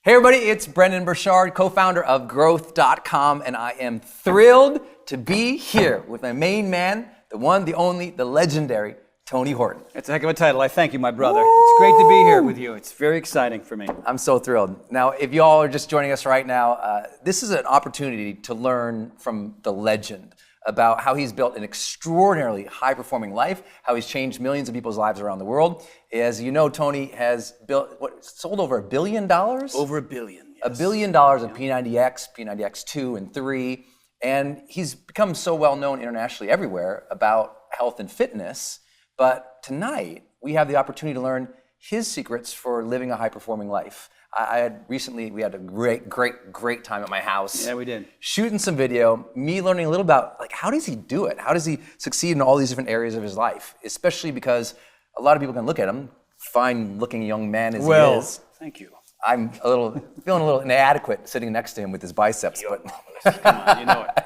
Hey everybody, it's Brendon Burchard, co-founder of Growth.com, and I am thrilled to be here with my main man, the one, the only, the legendary Tony Horton. It's a heck of a title. I thank you, my brother. It's great to be here with you. It's very exciting for me. I'm so thrilled. Now, if you all are just joining us right now, this is an opportunity to learn from the legend about how he's built an extraordinarily high-performing life, how he's changed millions of people's lives around the world. As you know, Tony has sold over $1 billion? Over $1 billion, yes. $1 billion of P90X, P90X 2 and 3, and he's become so well-known internationally everywhere about health and fitness. But tonight, we have the opportunity to learn his secrets for living a high-performing life. We had a great time at my house. Yeah, we did. Shooting some video, me learning a little about, like, how does he do it? How does he succeed in all these different areas of his life? Especially because a lot of people can look at him, fine-looking young man as he is. Thank you. I'm feeling a little inadequate sitting next to him with his biceps. Come on, you know it.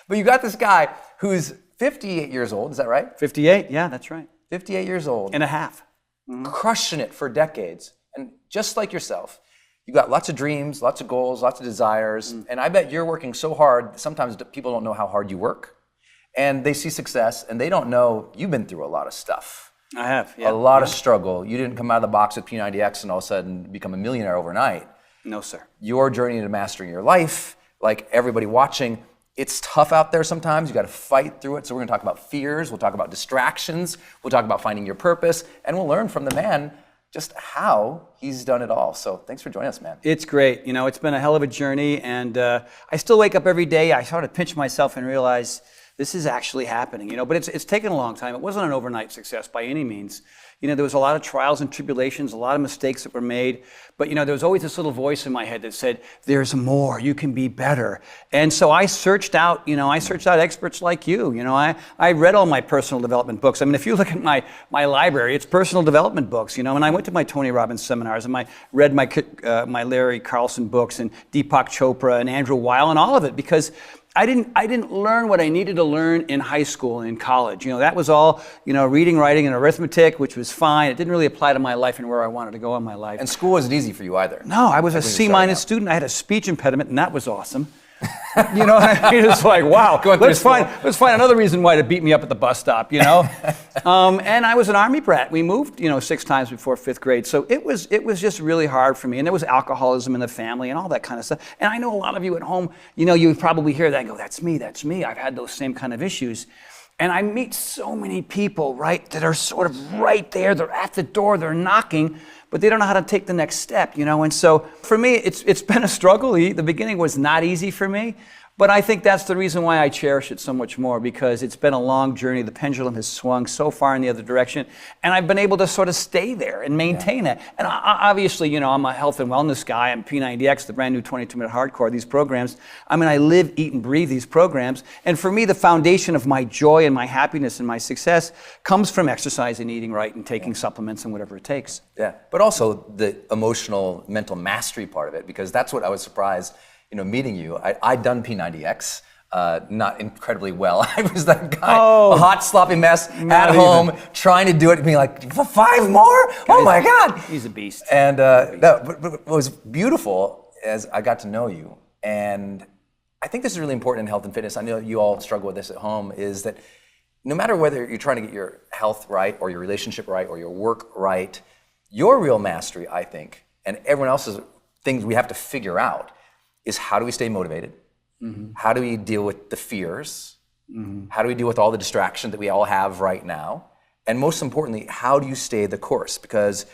But you got this guy who's 58 years old, is that right? 58, yeah, that's right. 58 years old. And a half. Crushing it for decades. And just like yourself, you got lots of dreams, lots of goals, lots of desires. And I bet you're working so hard, sometimes people don't know how hard you work. And they see success, and they don't know you've been through a lot of stuff. I have, yeah. A lot of struggle. You didn't come out of the box with P90X and all of a sudden become a millionaire overnight. No, sir. Your journey to mastering your life, like everybody watching, it's tough out there sometimes. You got to fight through it. So we're going to talk about fears. We'll talk about distractions. We'll talk about finding your purpose. And we'll learn from the man just how he's done it all. So thanks for joining us, man. It's great. You know, it's been a hell of a journey. And I still wake up every day. I sort of pinch myself and realize this is actually happening. But it's taken a long time. It wasn't an overnight success by any means. There was a lot of trials and tribulations, a lot of mistakes that were made. But, there was always this little voice in my head that said, there's more, you can be better. And so I searched out experts like you. I read all my personal development books. I mean, if you look at my library, it's personal development books, and I went to my Tony Robbins seminars and I read my Larry Carlson books and Deepak Chopra and Andrew Weil and all of it because I didn't learn what I needed to learn in high school and in college. That was all, reading, writing, and arithmetic, which was fine. It didn't really apply to my life and where I wanted to go in my life. And school wasn't easy for you either. No, I was a C- student. I had a speech impediment, and that was awesome. You know what I mean? It's like, wow, let's find another reason why to beat me up at the bus stop, And I was an Army brat. We moved, 6 times before 5th grade. So it was just really hard for me. And there was alcoholism in the family and all that kind of stuff. And I know a lot of you at home, you probably hear that and go, that's me. I've had those same kind of issues. And I meet so many people, right, that are sort of right there. They're at the door, they're knocking, but they don't know how to take the next step, And so for me, it's been a struggle. The beginning was not easy for me, but I think that's the reason why I cherish it so much more, because it's been a long journey. The pendulum has swung so far in the other direction, and I've been able to sort of stay there and maintain it. And obviously, I'm a health and wellness guy. I'm P90X, the brand new 22-minute hardcore, these programs. I mean, I live, eat, and breathe these programs. And for me, the foundation of my joy and my happiness and my success comes from exercise and eating right and taking supplements and whatever it takes. Yeah, but also the emotional, mental mastery part of it, because that's what I was surprised, meeting you. I'd done P90X, not incredibly well. I was that guy, a hot, sloppy mess at home, trying to do it, being like, 5 more? Oh my God. He's a beast. And but what was beautiful as I got to know you, and I think this is really important in health and fitness. I know you all struggle with this at home, is that no matter whether you're trying to get your health right or your relationship right or your work right, your real mastery, I think, and everyone else's things we have to figure out is how do we stay motivated? How do we deal with the fears? How do we deal with all the distractions that we all have right now? And most importantly, how do you stay the course? Because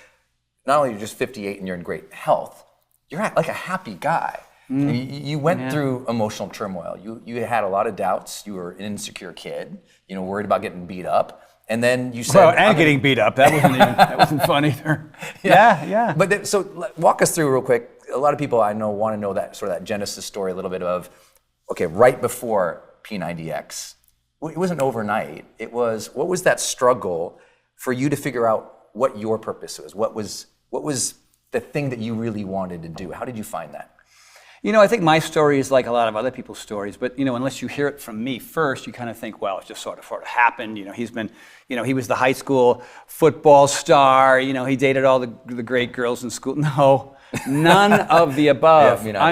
not only are you just 58 and you're in great health, you're like a happy guy. You went through emotional turmoil. You had a lot of doubts. You were an insecure kid, worried about getting beat up. And then you said... getting beat up. That wasn't fun either. Yeah. But so walk us through real quick. A lot of people I know want to know that sort of that genesis story a little bit of, okay, right before P90X. It wasn't overnight. It was, what was that struggle for you to figure out what your purpose was? What was the thing that you really wanted to do? How did you find that? I think my story is like a lot of other people's stories, but unless you hear it from me first, you kind of think, well, it just sort of happened. He's been, he was the high school football star. He dated all the great girls in school. No, none of the above. Yeah,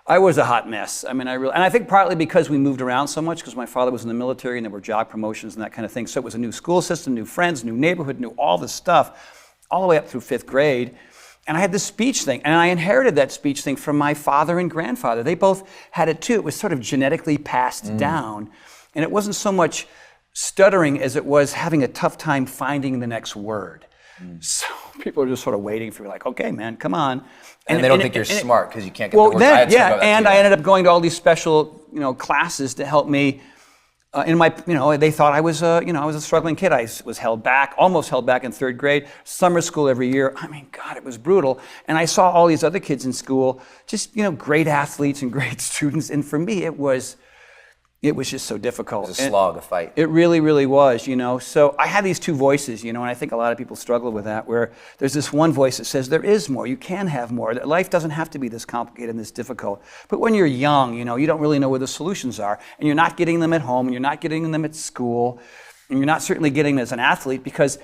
I was a hot mess. And I think partly because we moved around so much, because my father was in the military and there were job promotions and that kind of thing. So it was a new school system, new friends, new neighborhood, new all this stuff, all the way up through 5th grade. And I had this speech thing, and I inherited that speech thing from my father and grandfather. They both had it too. It was sort of genetically passed down. And it wasn't so much stuttering as it was having a tough time finding the next word. So people are just sort of waiting for me, like, okay, man, come on. And they don't think you're smart because you can't get the words. I ended up going to all these special, classes to help me. They thought I was a struggling kid. I was almost held back in 3rd grade. Summer school every year. God, it was brutal. And I saw all these other kids in school, just great athletes and great students. And for me, it was just so difficult. It was a slog, a fight. It really, really was, So I had these two voices, and I think a lot of people struggle with that, where there's this one voice that says there is more, you can have more, that life doesn't have to be this complicated and this difficult. But when you're young, you don't really know where the solutions are, and you're not getting them at home, and you're not getting them at school, and you're not certainly getting them as an athlete because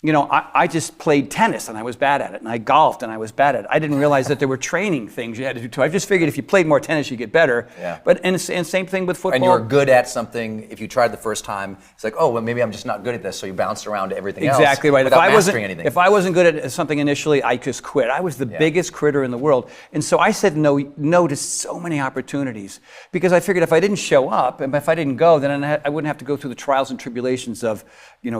I just played tennis and I was bad at it, and I golfed and I was bad at it. I didn't realize that there were training things you had to do too. I just figured if you played more tennis, you get better. Yeah. But and same thing with football. And you were good at something. If you tried the first time, it's like, oh, well, maybe I'm just not good at this. So you bounced around to everything else. Exactly right. Without mastering anything. If I wasn't good at something initially, I just quit. I was the biggest quitter in the world, and so I said no to so many opportunities because I figured if I didn't show up and if I didn't go, then I wouldn't have to go through the trials and tribulations of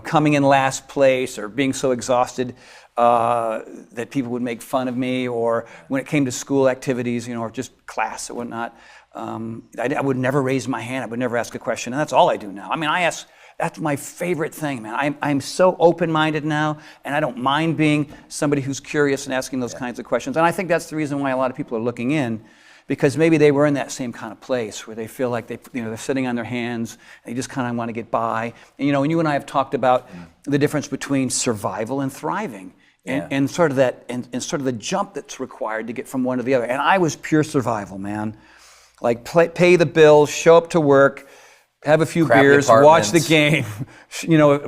coming in last place or being so exhausted that people would make fun of me, or when it came to school activities, or just class or whatnot. I would never raise my hand. I would never ask a question, and that's all I do now. I ask. That's my favorite thing, man. I'm so open-minded now, and I don't mind being somebody who's curious and asking those kinds of questions. And I think that's the reason why a lot of people are looking in, because maybe they were in that same kind of place where they feel like they're sitting on their hands, and they just kind of want to get by. And and you and I have talked about the difference between survival and thriving, and sort of that, and sort of the jump that's required to get from one to the other. And I was pure survival, man. Like pay the bills, show up to work, have a few beers, watch the game.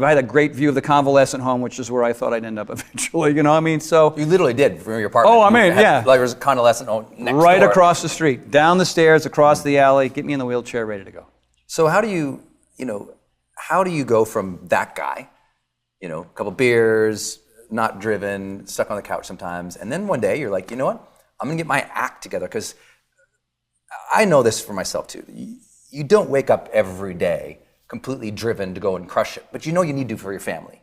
I had a great view of the convalescent home, which is where I thought I'd end up eventually. So you literally did from your apartment. Oh, like there was a convalescent home next door. Right across the street, down the stairs, across the alley. Get me in the wheelchair, ready to go. So how do you go from that guy, a couple beers, not driven, stuck on the couch sometimes, and then one day you're like, you know what? I'm gonna get my act together, because I know this for myself too. You don't wake up every day completely driven to go and crush it, but you need to for your family.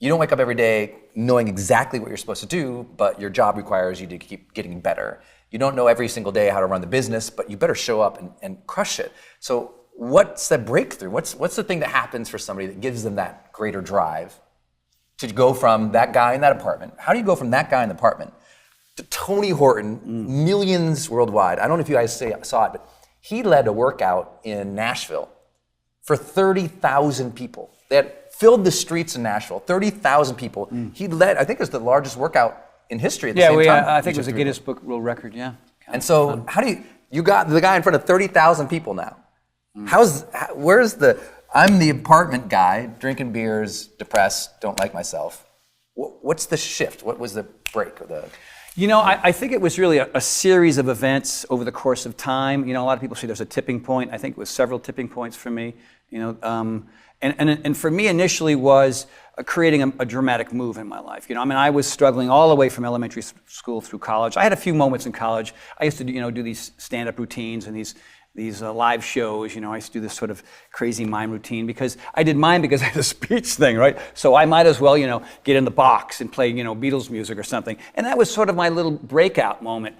You don't wake up every day knowing exactly what you're supposed to do, but your job requires you to keep getting better. You don't know every single day how to run the business, but you better show up and crush it. So what's the breakthrough? What's the thing that happens for somebody that gives them that greater drive to go from that guy in that apartment? How do you go from that guy in the apartment to Tony Horton, millions worldwide? I don't know if you guys saw it, but he led a workout in Nashville for 30,000 people. They had filled the streets in Nashville, 30,000 people. He led, I think it was the largest workout in history at the same time. I think it was a Guinness Book World Record, yeah. And so how do you got the guy in front of 30,000 people now. I'm the apartment guy, drinking beers, depressed, don't like myself. What's the shift? What was the break or the... I think it was really a series of events over the course of time. A lot of people say there's a tipping point. I think it was several tipping points for me. And for me initially was creating a dramatic move in my life. I was struggling all the way from elementary school through college. I had a few moments in college. I used to do these stand-up routines and these live shows. I used to do this sort of crazy mime routine because I did mime because I had a speech thing, right? So I might as well, get in the box and play, Beatles music or something. And that was sort of my little breakout moment.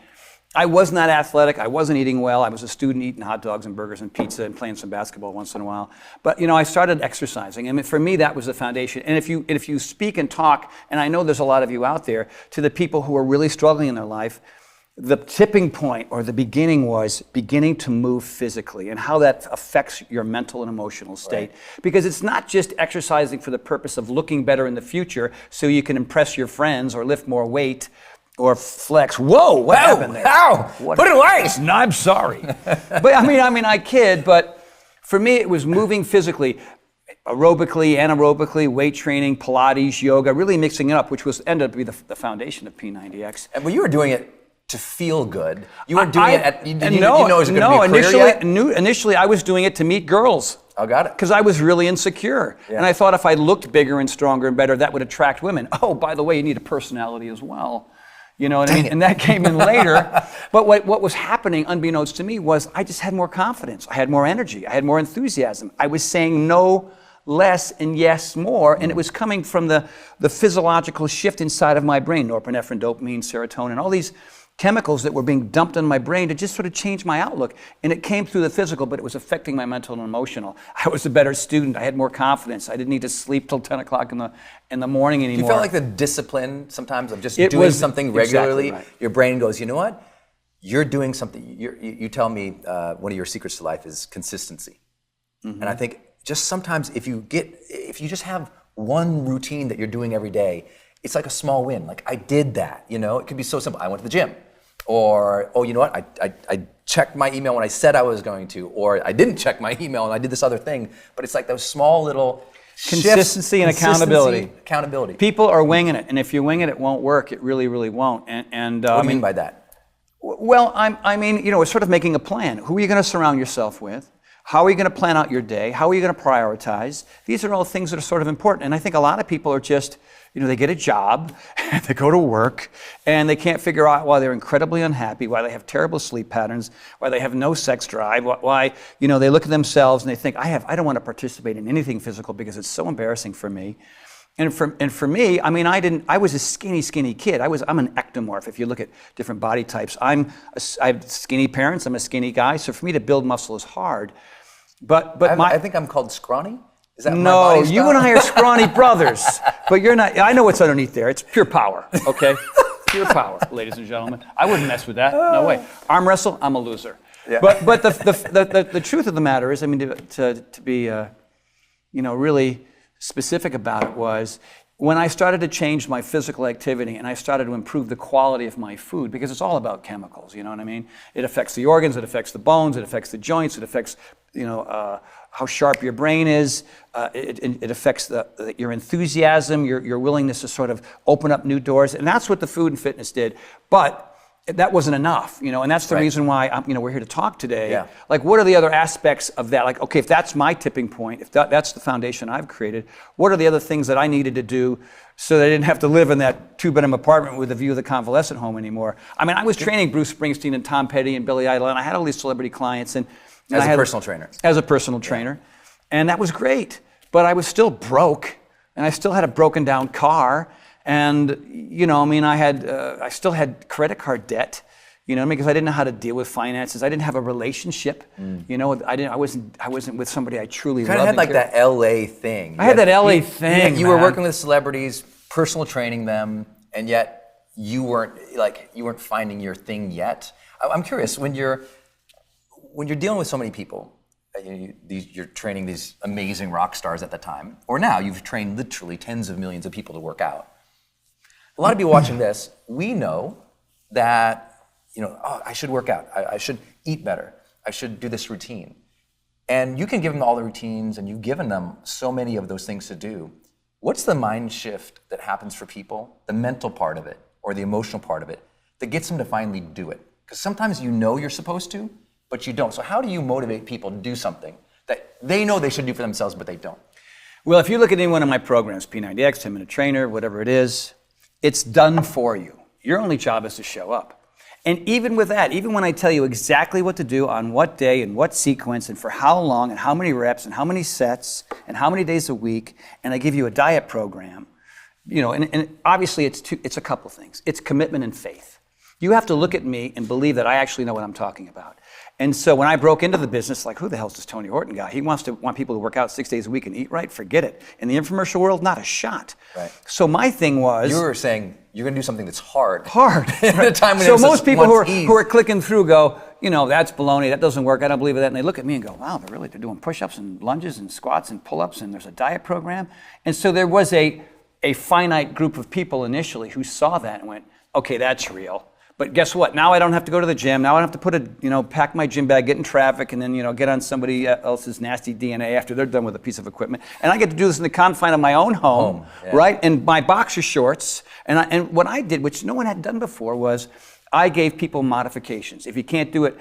I was not athletic. I wasn't eating well. I was a student eating hot dogs and burgers and pizza and playing some basketball once in a while. But, I started exercising. For me, that was the foundation. And if you speak and talk, and I know there's a lot of you out there, to the people who are really struggling in their life, the tipping point or the beginning was beginning to move physically and how that affects your mental and emotional state. Right. Because it's not just exercising for the purpose of looking better in the future so you can impress your friends or lift more weight. or flex. Whoa, what happened there? Ow! Put it away! No, I'm sorry. But I kid, but for me, it was moving physically, aerobically, anaerobically, weight training, Pilates, yoga, really mixing it up, which ended up to be the foundation of P90X. And when you were doing it to feel good, you weren't doing it did you know it was going to be a career yet? Initially, I was doing it to meet girls. Oh, got it. Because I was really insecure. Yeah. And I thought if I looked bigger and stronger and better, that would attract women. Oh, by the way, you need a personality as well. You know what I mean? And that came in later. But what was happening, unbeknownst to me, was I just had more confidence. I had more energy. I had more enthusiasm. I was saying no less and yes more. And it was coming from the physiological shift inside of my brain, norepinephrine, dopamine, serotonin, all these chemicals that were being dumped in my brain to just sort of change my outlook. And it came through the physical, but it was affecting my mental and emotional. I was a better student. I had more confidence. I didn't need to sleep till 10 o'clock in the morning anymore. You felt like the discipline sometimes of just doing something regularly? Exactly right. Your brain goes, you know what? You're doing something. You tell me one of your secrets to life is consistency. Mm-hmm. And I think just sometimes if you just have one routine that you're doing every day, it's like a small win. Like, I did that, It could be so simple. I went to the gym. Or, oh, you know what? I checked my email when I said I was going to. Or I didn't check my email and I did this other thing. But it's like those small little consistency and accountability. Accountability. People are winging it. And if you wing it, it won't work. It really, really won't. And what do you mean by that? Well, it's sort of making a plan. Who are you going to surround yourself with? How are you going to plan out your day? How are you going to prioritize? These are all things that are sort of important. And I think a lot of people are just, they get a job, and they go to work, and they can't figure out why they're incredibly unhappy, why they have terrible sleep patterns, why they have no sex drive, why they look at themselves and they think, I don't want to participate in anything physical because it's so embarrassing for me. And for me, I was a skinny kid. I'm an ectomorph. If you look at different body types, I have skinny parents. I'm a skinny guy. So for me to build muscle is hard. But I think I'm called scrawny. Is that no, my body style? You and I are scrawny brothers, but you're not. I know what's underneath there. It's pure power, okay? Pure power, ladies and gentlemen. I wouldn't mess with that. No way. Arm wrestle, I'm a loser. Yeah. But the truth of the matter is, to be really specific about it was when I started to change my physical activity and I started to improve the quality of my food, because it's all about chemicals, you know what I mean? It affects the organs, it affects the bones, it affects the joints, it affects how sharp your brain is. It affects your enthusiasm, your willingness to sort of open up new doors, and that's what the food and fitness did. But that wasn't enough, and that's the reason why we're here to talk today. Yeah. Like, what are the other aspects of that? Like, okay, if that's my tipping point, if that's the foundation I've created, what are the other things that I needed to do so that I didn't have to live in that two-bedroom apartment with a view of the convalescent home anymore? I was training Bruce Springsteen and Tom Petty and Billy Idol, and I had all these celebrity clients, and as a personal trainer. As a personal trainer. And that was great. But I was still broke, and I still had a broken down car. And, I still had credit card debt, because I didn't know how to deal with finances. I didn't have a relationship. I wasn't with somebody I truly loved. You kind of had like that LA thing. I had that LA thing. You were working with celebrities, personal training them, and yet you weren't finding your thing yet. I'm curious, when you're dealing with so many people, you're training these amazing rock stars at the time, or now you've trained literally tens of millions of people to work out. A lot of people watching this, we know that, I should work out. I should eat better. I should do this routine. And you can give them all the routines, and you've given them so many of those things to do. What's the mind shift that happens for people, the mental part of it, or the emotional part of it, that gets them to finally do it? Because sometimes you're supposed to, but you don't. So how do you motivate people to do something that they know they should do for themselves, but they don't? Well, if you look at any one of my programs, P90X, 10-Minute Trainer, whatever it is, it's done for you. Your only job is to show up. And even with that, even when I tell you exactly what to do on what day and what sequence and for how long and how many reps and how many sets and how many days a week, and I give you a diet program, and obviously it's a couple things. It's commitment and faith. You have to look at me and believe that I actually know what I'm talking about. And so when I broke into the business, like, who the hell is this Tony Horton guy? He want people to work out 6 days a week and eat right? Forget it. In the infomercial world, not a shot. Right. So my thing was... You were saying you're going to do something that's hard. Hard. At a time when so most people who are clicking through go, that's baloney, that doesn't work, I don't believe in that. And they look at me and go, wow, they're doing push-ups and lunges and squats and pull-ups, and there's a diet program. And so there was a finite group of people initially who saw that and went, okay, that's real. But guess what? Now I don't have to go to the gym. Now I don't have to pack my gym bag, get in traffic, and then, get on somebody else's nasty DNA after they're done with a piece of equipment. And I get to do this in the confine of my own home, right? And my boxer shorts. And what I did, which no one had done before, was I gave people modifications. If you can't do it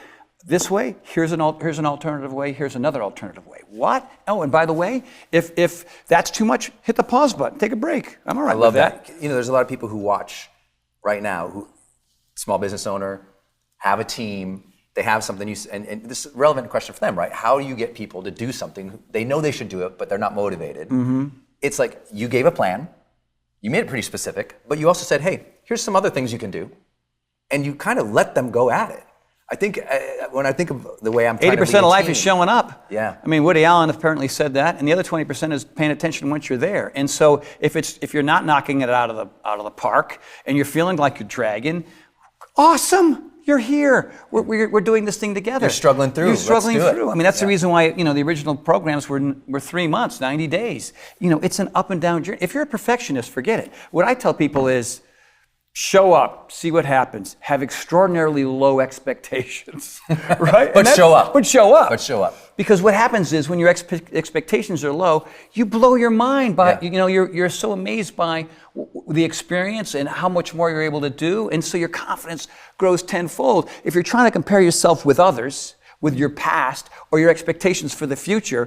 this way, here's an alternative way, here's another alternative way. What? Oh, and by the way, if that's too much, hit the pause button, take a break. I'm all right with that. There's a lot of people who watch right now small business owner, have a team, they have something, and this is a relevant question for them, right? How do you get people to do something? They know they should do it, but they're not motivated. Mm-hmm. It's like you gave a plan, you made it pretty specific, but you also said, hey, here's some other things you can do, and you kind of let them go at it. I think when I think of the way I'm trying to lead a 80% of life team, is showing up. Yeah. I mean, Woody Allen apparently said that, and the other 20% is paying attention once you're there. And so if you're not knocking it out of the park and you're feeling like you're dragging, awesome, you're here. We're doing this thing together. You're struggling through. You're struggling through. I mean, that's the reason why the original programs were 3 months, 90 days. It's an up and down journey. If you're a perfectionist, forget it. What I tell people is, show up, see what happens, have extraordinarily low expectations, right? But show up. But show up. But show up. Because what happens is when your expectations are low, you blow your mind by, you're so amazed by the experience and how much more you're able to do. And so your confidence grows tenfold. If you're trying to compare yourself with others, with your past or your expectations for the future,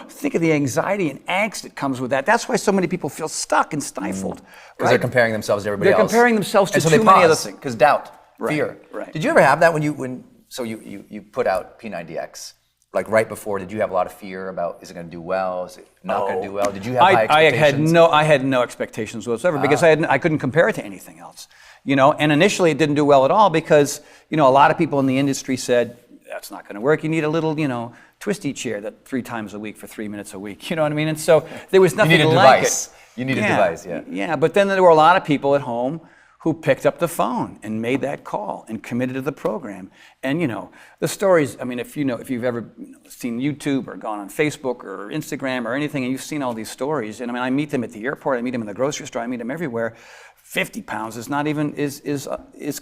think of the anxiety and angst that comes with that. That's why so many people feel stuck and stifled. Because they're comparing themselves to everybody else. They're comparing themselves to so too many other things. Because doubt, fear. Right. Did you ever have that when you put out P90X? Like right before, did you have a lot of fear about, is it going to do well? Is it not going to do well? Did you have high expectations? I had no expectations whatsoever because I couldn't compare it to anything else. And initially it didn't do well at all because, a lot of people in the industry said, that's not going to work. You need a little, twisty chair that 3 times a week for 3 minutes a week. You know what I mean? And so there was nothing like it. You need a device, yeah. Yeah, but then there were a lot of people at home who picked up the phone and made that call and committed to the program. And the stories, I mean, if you've ever seen YouTube or gone on Facebook or Instagram or anything, and you've seen all these stories, and I mean, I meet them at the airport, I meet them in the grocery store, I meet them everywhere. 50 pounds is not even, is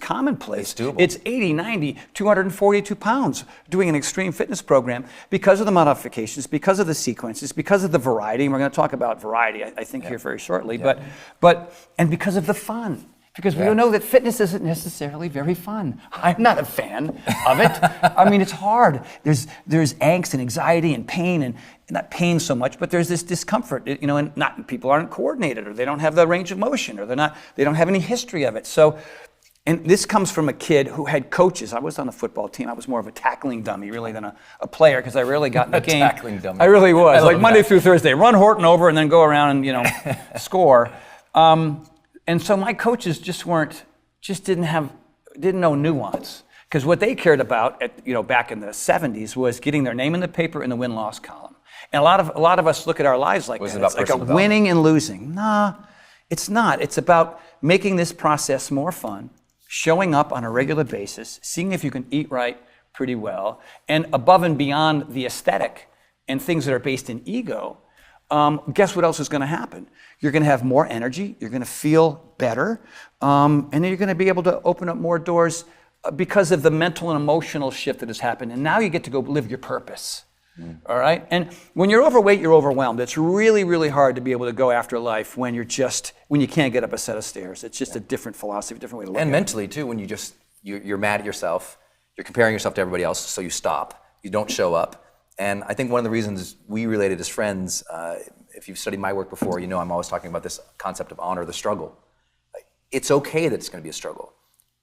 commonplace. It's doable. It's 80, 90, 242 pounds doing an extreme fitness program because of the modifications, because of the sequences, because of the variety, and we're going to talk about variety, I think, here very shortly, and because of the fun. Because we know that fitness isn't necessarily very fun. I'm not a fan of it. I mean, it's hard. There's angst and anxiety and pain, and not pain so much, but there's this discomfort. And people aren't coordinated, or they don't have the range of motion, or they don't have any history of it. So, and this comes from a kid who had coaches. I was on the football team. I was more of a tackling dummy, really, than a player, because I rarely got in the game. Tackling dummy. I really was. Like Monday through Thursday, run Horton over and then go around and score. And so my coaches didn't know nuance, because what they cared about back in the 70s was getting their name in the paper in the win-loss column. And a lot of us look at our lives like that. It's like a winning and losing. Nah, it's not. It's about making this process more fun, showing up on a regular basis, seeing if you can eat right pretty well, and above and beyond the aesthetic and things that are based in ego. Guess what else is going to happen? You're going to have more energy, you're going to feel better, and then you're going to be able to open up more doors because of the mental and emotional shift that has happened. And now you get to go live your purpose. All right? And when you're overweight, you're overwhelmed. It's really, really hard to be able to go after life when you can't get up a set of stairs. It's just a different philosophy, a different way to look at it. And mentally, too, when you're mad at yourself, you're comparing yourself to everybody else, so you stop, you don't show up. And I think one of the reasons we related as friends, if you've studied my work before, I'm always talking about this concept of honor the struggle. It's okay that it's going to be a struggle.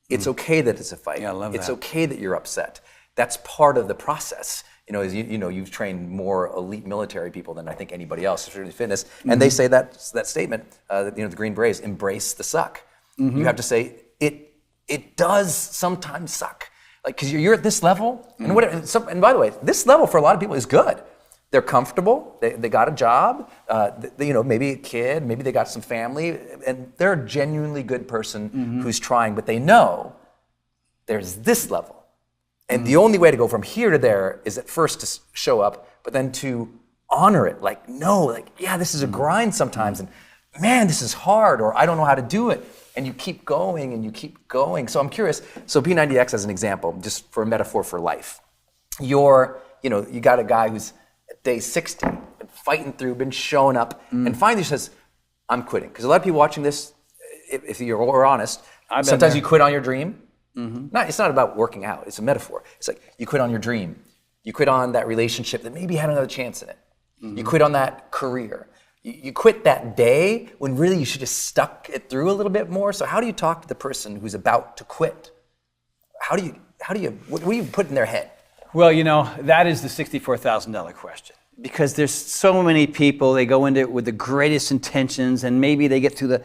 It's okay that it's a fight. Yeah, I love that. It's okay that you're upset. That's part of the process. As you've trained more elite military people than I think anybody else, especially fitness, and they say that statement, the Green Berets, embrace the suck. You have to say it does sometimes suck. Like, because you're at this level, and and by the way, this level for a lot of people is good. They're comfortable, they got a job, maybe a kid, maybe they got some family, and they're a genuinely good person who's trying, but they know there's this level. And the only way to go from here to there is at first to show up, but then to honor it. This is a grind sometimes, and man, this is hard, or I don't know how to do it. and you keep going and you keep going. So I'm curious, so P90X as an example, just for a metaphor for life. You got a guy who's at day 60, been fighting through, been showing up, and finally says, I'm quitting. Because a lot of people watching this, if you're honest, sometimes you quit on your dream. It's not about working out, it's a metaphor. It's like you quit on your dream. You quit on that relationship that maybe had another chance in it. You quit on that career. You quit that day when really you should have stuck it through a little bit more. So how do you talk to the person who's about to quit? What do you put in their head? Well, that is the $64,000 question. Because there's so many people, they go into it with the greatest intentions, and maybe they get to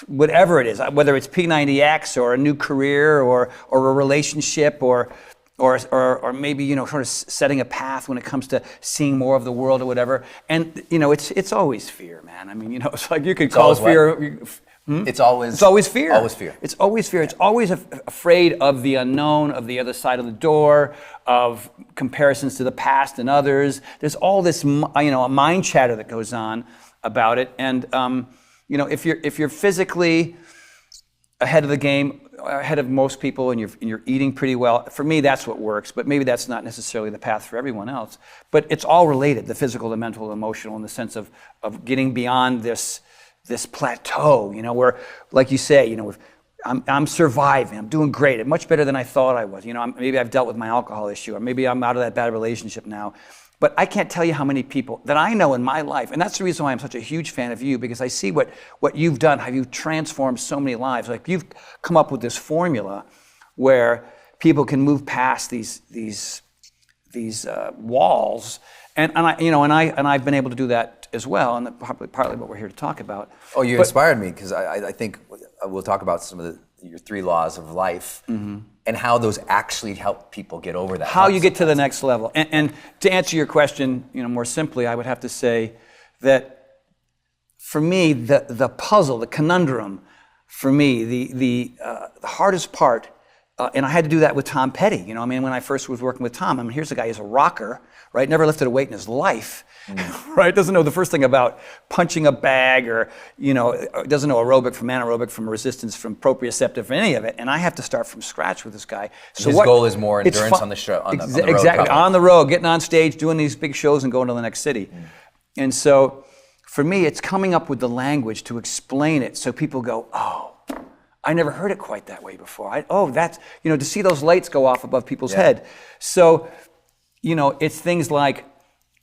whatever it is, whether it's P90X or a new career or a relationship or maybe, sort of setting a path when it comes to seeing more of the world or whatever. And, it's always fear, man. I mean, it's like you could call fear. It's always fear. Always fear. It's always fear. It's always afraid of the unknown, of the other side of the door, of comparisons to the past and others. There's all this, a mind chatter that goes on about it. And, if you're physically ahead of the game, ahead of most people, and you're eating pretty well, for me, that's what works. But maybe that's not necessarily the path for everyone else. But it's all related, the physical, the mental, the emotional, in the sense of getting beyond this plateau, where, like you say, I'm surviving, I'm doing great, much better than I thought I was. Maybe I've dealt with my alcohol issue, or maybe I'm out of that bad relationship now. But I can't tell you how many people that I know in my life, and that's the reason why I'm such a huge fan of you, because I see what you've done, how you've transformed so many lives. Like, you've come up with this formula where people can move past these walls, and I've been able to do that as well, and partly what we're here to talk about. Oh, you inspired me, because I think we'll talk about some of your 3 laws of life and how those actually help people get over that. How you get to the next level. And to answer your question, more simply, I would have to say that for me, the puzzle, the conundrum, for me, the hardest part, and I had to do that with Tom Petty. When I first was working with Tom, here's a guy who's a rocker, right? Never lifted a weight in his life, right? Doesn't know the first thing about punching a bag, or, doesn't know aerobic from anaerobic, from resistance, from proprioceptive, from any of it. And I have to start from scratch with this guy. So his goal is more endurance on the show, on the road. Exactly, on the road, getting on stage, doing these big shows, and going to the next city. And so, for me, it's coming up with the language to explain it so people go, oh, I never heard it quite that way before. That's, to see those lights go off above people's head. So, it's things like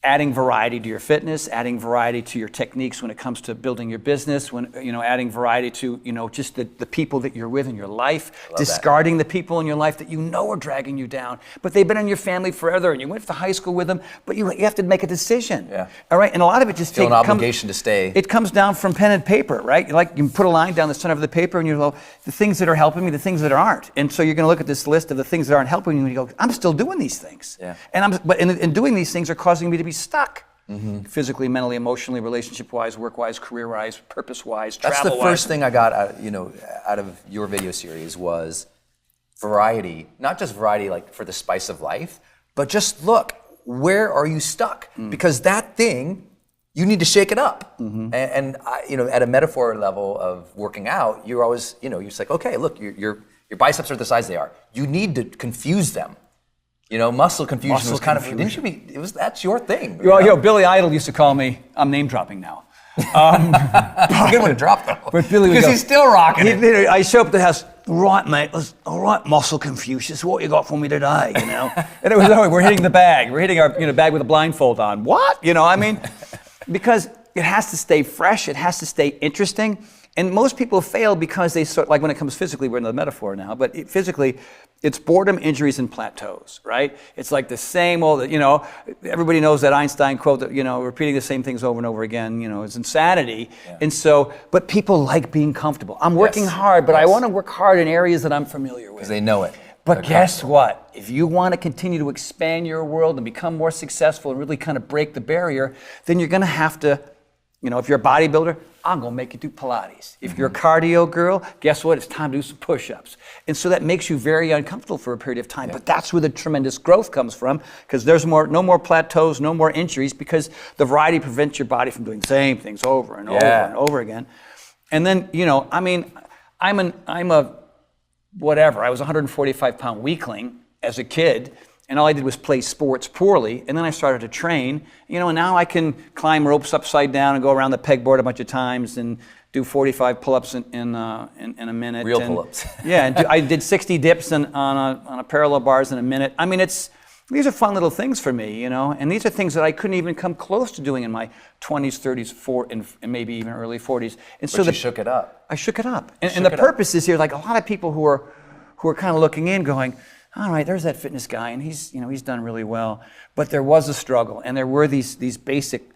adding variety to your fitness, adding variety to your techniques when it comes to building your business, adding variety to, just the people that you're with in your life, discarding the people in your life that are dragging you down, but they've been in your family forever, and you went to high school with them, but you have to make a decision. Yeah. All right, and a lot of it just takes an obligation to stay. It comes down from pen and paper, right? You put a line down the center of the paper, and you go, the things that are helping me, the things that aren't. And so you're going to look at this list of the things that aren't helping you, and you go, I'm still doing these things. Yeah. And doing these things are causing me to be stuck. Physically, mentally, emotionally, relationship-wise, work-wise, career-wise, purpose-wise, travel-wise. That's the first thing I got out of your video series was variety. Not just variety like for the spice of life, but just look, where are you stuck? Because that thing, you need to shake it up. And at a metaphor level of working out, you're always, you're just like, okay, look, your biceps are the size they are. You need to confuse them. Muscle confusion was kind of, that's your thing. Billy Idol used to call me, I'm name dropping now. It's a good one to drop, though. But Billy would because he's still rocking it. I show up at the house, right, mate, all right, Muscle Confucius, what you got for me today, And it was, we're hitting the bag. We're hitting our bag with a blindfold on. What? Because it has to stay fresh, it has to stay interesting. And most people fail because they like when it comes physically, we're in the metaphor now, but physically, it's boredom, injuries, and plateaus, right? It's like the same old, everybody knows that Einstein quote that, repeating the same things over and over again, is insanity. Yeah. And so, but people like being comfortable. I'm working hard, but I want to work hard in areas that I'm familiar with. Because they know it. But guess what? If you want to continue to expand your world and become more successful and really kind of break the barrier, then you're going to have to, if you're a bodybuilder, I'm going to make you do Pilates. If you're a cardio girl, guess what? It's time to do some push-ups. And so that makes you very uncomfortable for a period of time. Yeah. But that's where the tremendous growth comes from, because there's no more plateaus, no more injuries, because the variety prevents your body from doing the same things over and over and over again. And then, I'm a whatever. I was a 145-pound weakling as a kid, and all I did was play sports poorly. And then I started to train, and now I can climb ropes upside down and go around the pegboard a bunch of times and do 45 pull-ups in a minute. Real pull-ups. Yeah, and I did 60 dips on a parallel bars in a minute. I mean, these are fun little things for me, and these are things that I couldn't even come close to doing in my 20s, 30s, and maybe even early 40s. And so you shook it up. I shook it up. And the purpose is here, like a lot of people who are kind of looking in going, all right, there's that fitness guy, and he's done really well. But there was a struggle, and there were these basic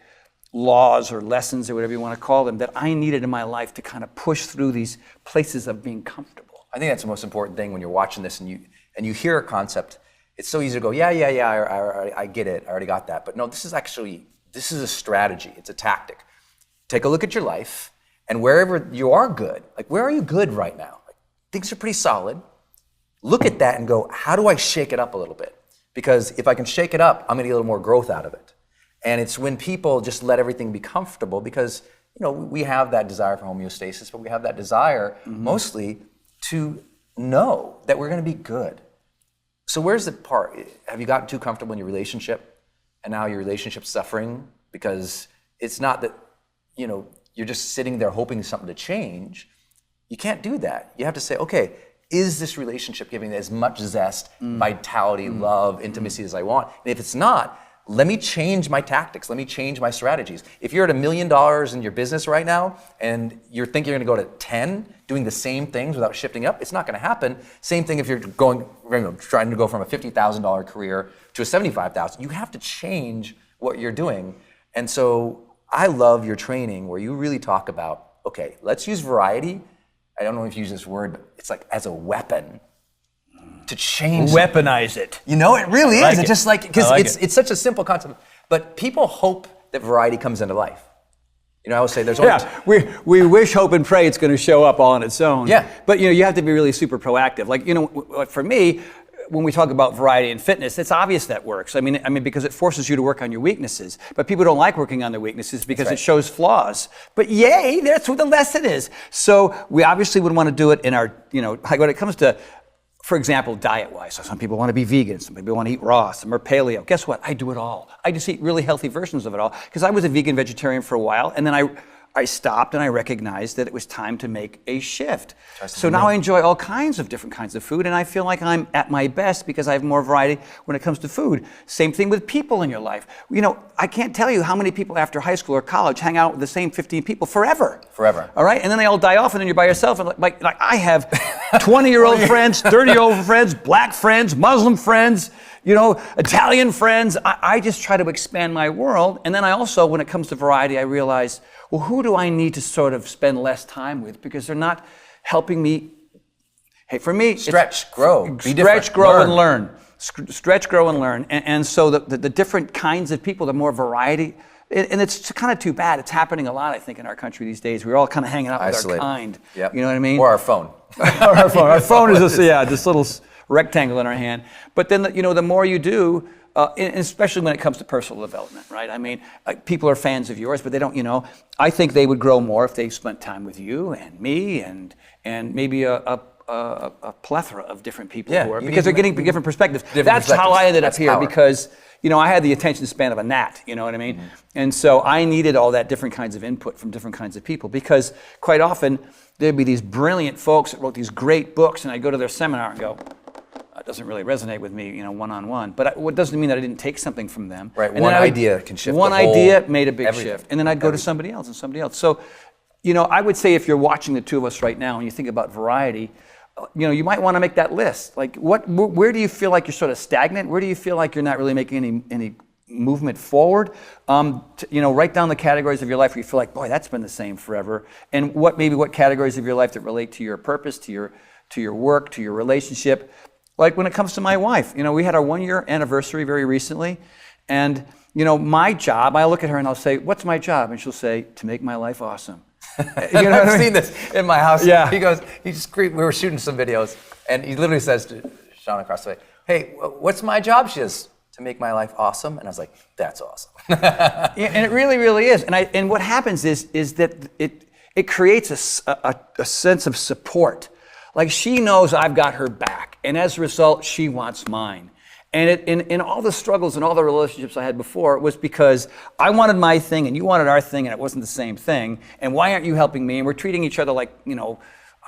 laws or lessons or whatever you want to call them that I needed in my life to kind of push through these places of being comfortable. I think that's the most important thing when you're watching this and you hear a concept. It's so easy to go, yeah, I get it, I already got that. But no, this is a strategy, it's a tactic. Take a look at your life, and wherever you are good, like where are you good right now? Like, things are pretty solid. Look at that and go, how do I shake it up a little bit? Because if I can shake it up, I'm gonna get a little more growth out of it. And it's when people just let everything be comfortable, because we have that desire for homeostasis, but we have that desire mostly to know that we're gonna be good. So where's the part? Have you gotten too comfortable in your relationship, and now your relationship's suffering because it's not that, you're just sitting there hoping something to change? You can't do that. You have to say, okay, is this relationship giving as much zest, vitality, love, intimacy as I want? And if it's not, let me change my tactics. Let me change my strategies. If you're at $1 million in your business right now and you're thinking you're going to go to 10, doing the same things without shifting up, it's not going to happen. Same thing if you're trying to go from a $50,000 career to a $75,000. You have to change what you're doing. And so I love your training where you really talk about, okay, let's use variety. I don't know if you use this word, but it's like as a weapon to change. Weaponize it. It really is. It's just like, because it's such a simple concept, but people hope that variety comes into life. I always say there's only... Yeah, we wish, hope, and pray it's going to show up all on its own. Yeah. But, you have to be really super proactive. Like, for me, when we talk about variety and fitness, it's obvious that works. I mean, because it forces you to work on your weaknesses. But people don't like working on their weaknesses because it shows flaws. But yay, that's what the lesson is. So we obviously would want to do it in our, like when it comes to, for example, diet-wise. So some people want to be vegan, some people want to eat raw, some are paleo. Guess what? I do it all. I just eat really healthy versions of it all. Because I was a vegan vegetarian for a while, and then I stopped and I recognized that it was time to make a shift. So now I enjoy all kinds of different kinds of food, and I feel like I'm at my best because I have more variety when it comes to food. Same thing with people in your life. I can't tell you how many people after high school or college hang out with the same 15 people forever. Forever. All right? And then they all die off, and then you're by yourself. And like I have 20-year-old friends, 30-year-old friends, black friends, Muslim friends, Italian friends. I just try to expand my world. And then I also, when it comes to variety, I realize, well, who do I need to sort of spend less time with? Because they're not helping me. Hey, for me, stretch, grow, be different. Stretch, grow, and learn. Stretch, grow, and learn. And so the different kinds of people, the more variety. And it's kind of too bad. It's happening a lot, I think, in our country these days. We're all kind of hanging out with our kind. Yep. You know what I mean? Or our phone. Our phone. Our phone is this little rectangle in our hand. But then, the more you do, and especially when it comes to personal development, right? I mean, people are fans of yours, but they don't, I think they would grow more if they spent time with you and me and maybe a plethora of different people who are, because they're getting different perspectives. That's how I ended up here because, I had the attention span of a gnat, you know what I mean? Mm-hmm. And so I needed all that different kinds of input from different kinds of people because quite often there'd be these brilliant folks that wrote these great books and I'd go to their seminar and go, it doesn't really resonate with me, one-on-one. But it doesn't mean that I didn't take something from them. Right, and one idea can shift One idea made a big shift. And then I'd go to somebody else and somebody else. So, I would say if you're watching the two of us right now and you think about variety, you might want to make that list. Like, where do you feel like you're sort of stagnant? Where do you feel like you're not really making any movement forward? Write down the categories of your life where you feel like, boy, that's been the same forever. And what categories of your life that relate to your purpose, to your work, to your relationship. Like when it comes to my wife, we had our 1-year anniversary very recently. And, my job, I look at her and I'll say, what's my job? And she'll say, to make my life awesome. I've seen this in my house. Yeah. We were shooting some videos and he literally says to Shauna across the way, hey, what's my job? She says, to make my life awesome. And I was like, that's awesome. Yeah, and it really, really is. And what happens is that it creates a sense of support. Like she knows I've got her back, and as a result, she wants mine. And in all the struggles and all the relationships I had before, it was because I wanted my thing and you wanted our thing, and it wasn't the same thing. And why aren't you helping me? And we're treating each other like,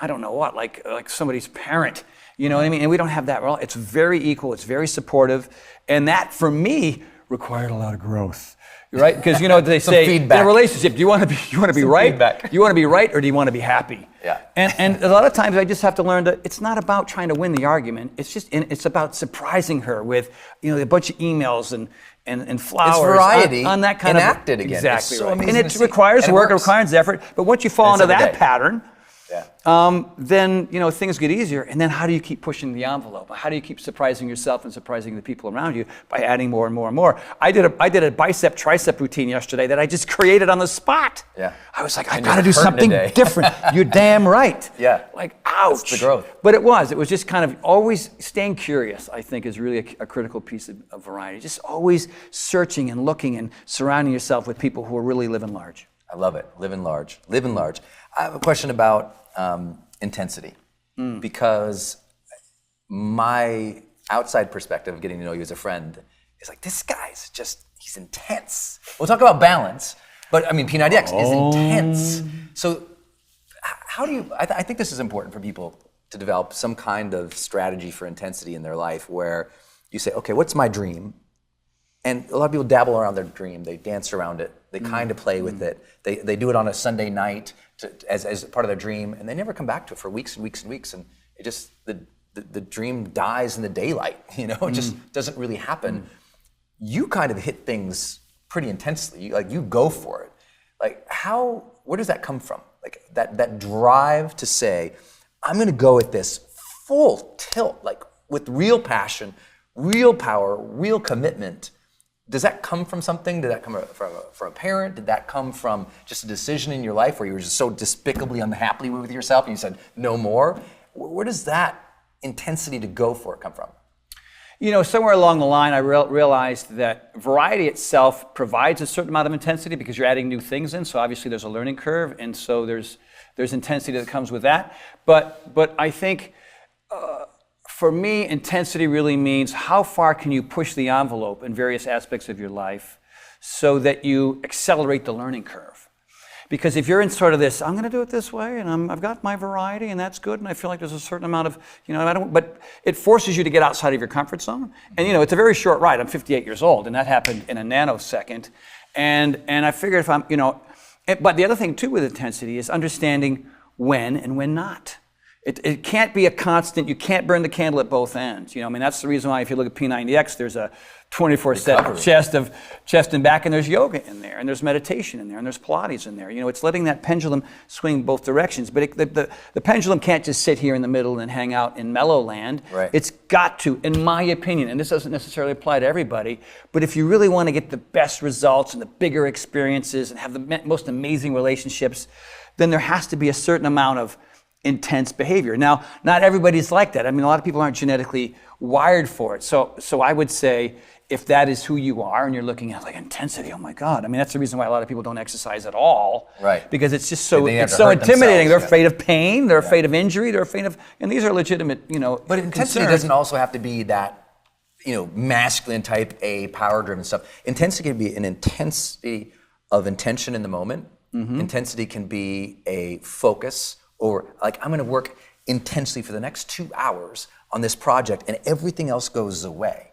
I don't know what, like somebody's parent. You know what I mean? And we don't have that. It's very equal. It's very supportive. And that, for me, required a lot of growth. Right? Because they say feedback. In a relationship, do you want to be right? Feedback. Do you want to be right, or do you want to be happy? Yeah. And a lot of times I just have to learn that it's not about trying to win the argument. It's about surprising her with a bunch of emails and flowers. It's variety on that kind enacted of again. Exactly. So right. amazing And it requires work, it works. requires effort. But once you fall into that pattern, yeah. then things get easier. And then how do you keep pushing the envelope? How do you keep surprising yourself and surprising the people around you by adding more and more and more? I did a bicep tricep routine yesterday that I just created on the spot. Yeah. I was like, I got to do something different. You're damn right. Yeah. Like, ouch. It's the growth. But it was just kind of always staying curious, I think, is really a critical piece of variety. Just always searching and looking and surrounding yourself with people who are really living large. I love it. Living large. Living large. I have a question about intensity, because my outside perspective of getting to know you as a friend is like, this guy's he's intense. We'll talk about balance, but I mean, P90X is intense. So how do you, I think this is important for people to develop some kind of strategy for intensity in their life where you say, okay, what's my dream? And a lot of people dabble around their dream. They dance around it. They kind of play with it. They do it on a Sunday night as part of their dream, and they never come back to it for weeks and weeks and weeks. And it just, the dream dies in the daylight. It just doesn't really happen. You kind of hit things pretty intensely. You go for it. Like where does that come from? Like that drive to say, I'm going to go at this full tilt, like with real passion, real power, real commitment. Does that come from something? Did that come from a parent? Did that come from just a decision in your life where you were just so despicably unhappy with yourself and you said, no more? Where does that intensity to go for it come from? Somewhere along the line, I realized that variety itself provides a certain amount of intensity because you're adding new things in. So obviously there's a learning curve, and so there's intensity that comes with that. But I think for me, intensity really means how far can you push the envelope in various aspects of your life so that you accelerate the learning curve. Because if you're in sort of this, I'm going to do it this way, and I've got my variety, and that's good, and I feel like there's a certain amount of, but it forces you to get outside of your comfort zone. And it's a very short ride. I'm 58 years old, and that happened in a nanosecond. And I figured if I'm, but the other thing too with intensity is understanding when and when not. It can't be a constant. You can't burn the candle at both ends. That's the reason why if you look at P90X, there's a 24/7 chest and back, and there's yoga in there, and there's meditation in there, and there's Pilates in there. It's letting that pendulum swing both directions. But the pendulum can't just sit here in the middle and hang out in mellow land. Right. It's got to, in my opinion, and this doesn't necessarily apply to everybody, but if you really want to get the best results and the bigger experiences and have the most amazing relationships, then there has to be a certain amount of intense behavior. Now, not everybody's like that. A lot of people aren't genetically wired for it. So I would say if that is who you are and you're looking at like intensity, oh my God. That's the reason why a lot of people don't exercise at all. Right. Because it's just so intimidating. They're afraid of pain, they're afraid of injury, they're afraid of, and these are legitimate, But intensity doesn't also have to be that, masculine type A, power-driven stuff. Intensity can be an intensity of intention in the moment. Mm-hmm. Intensity can be a focus, or like, I'm going to work intensely for the next 2 hours on this project and everything else goes away.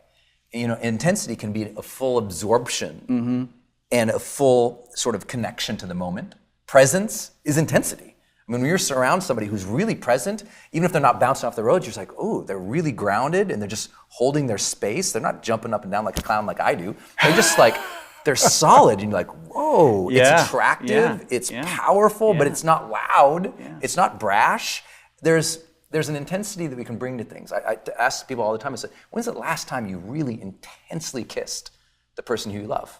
Intensity can be a full absorption and a full sort of connection to the moment. Presence is intensity. When you're around somebody who's really present, even if they're not bouncing off the road, you're just like, oh, they're really grounded and they're just holding their space. They're not jumping up and down like a clown like I do. They're just like, they're solid, and you're like, whoa, it's attractive, it's powerful, but it's not loud, it's not brash. There's an intensity that we can bring to things. I ask people all the time, I say, when's the last time you really intensely kissed the person who you love?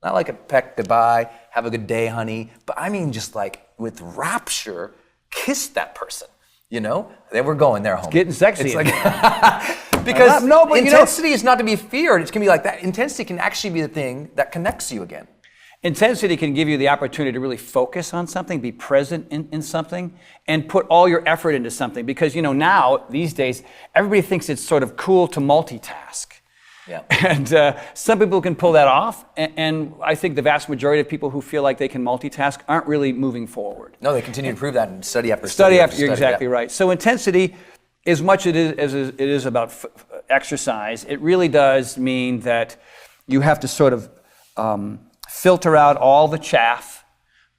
Not like a peck goodbye, have a good day, honey, but I mean just like with rapture, kiss that person. Then we're going there, home. It's getting sexy. It's like, because intensity is not to be feared. It's going to be like that. Intensity can actually be the thing that connects you again. Intensity can give you the opportunity to really focus on something, be present in something, and put all your effort into something. Because, now, these days, everybody thinks it's sort of cool to multitask. Yeah. And some people can pull that off, and I think the vast majority of people who feel like they can multitask aren't really moving forward. No, they continue to prove that in study after Study study. after, you're exactly right. So intensity, as much as it is about exercise, it really does mean that you have to sort of filter out all the chaff,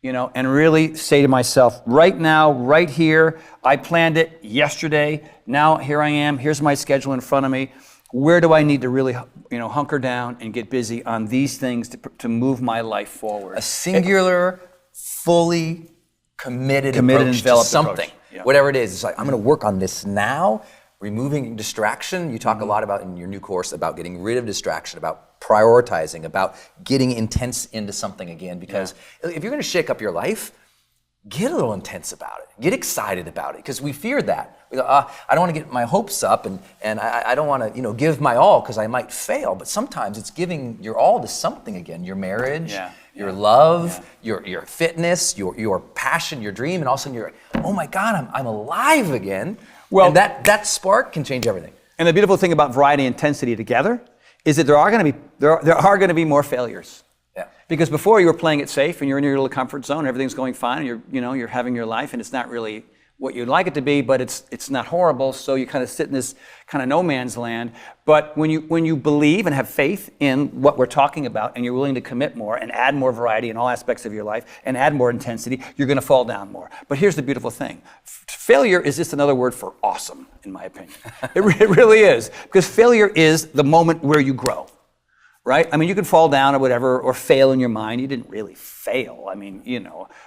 and really say to myself, right now, right here, I planned it yesterday, now here I am, here's my schedule in front of me. Where do I need to really, hunker down and get busy on these things to move my life forward? A singular, fully committed and approach to developed something. approach. Yeah. Whatever it is, it's like, I'm going to work on this now, removing distraction. You talk a lot about in your new course about getting rid of distraction, about prioritizing, about getting intense into something again. Because if you're going to shake up your life, get a little intense about it. Get excited about it, because we fear that. We go, I don't want to get my hopes up, and I don't want to, give my all because I might fail. But sometimes it's giving your all to something again. Your marriage, your love, your fitness, your passion, your dream, and all of a sudden you're, oh my God, I'm alive again. Well, and that spark can change everything. And the beautiful thing about variety and intensity together is that there are going to be more failures. Yeah. Because before you were playing it safe and you're in your little comfort zone, everything's going fine, and you're having your life, and it's not really what you'd like it to be, but it's not horrible. So you kind of sit in this kind of no man's land. But when you believe and have faith in what we're talking about, and you're willing to commit more and add more variety in all aspects of your life and add more intensity, you're going to fall down more. But here's the beautiful thing: failure is just another word for awesome, in my opinion. It really is, because failure is the moment where you grow. Right? I mean, you can fall down or whatever, or fail in your mind. You didn't really fail. I mean,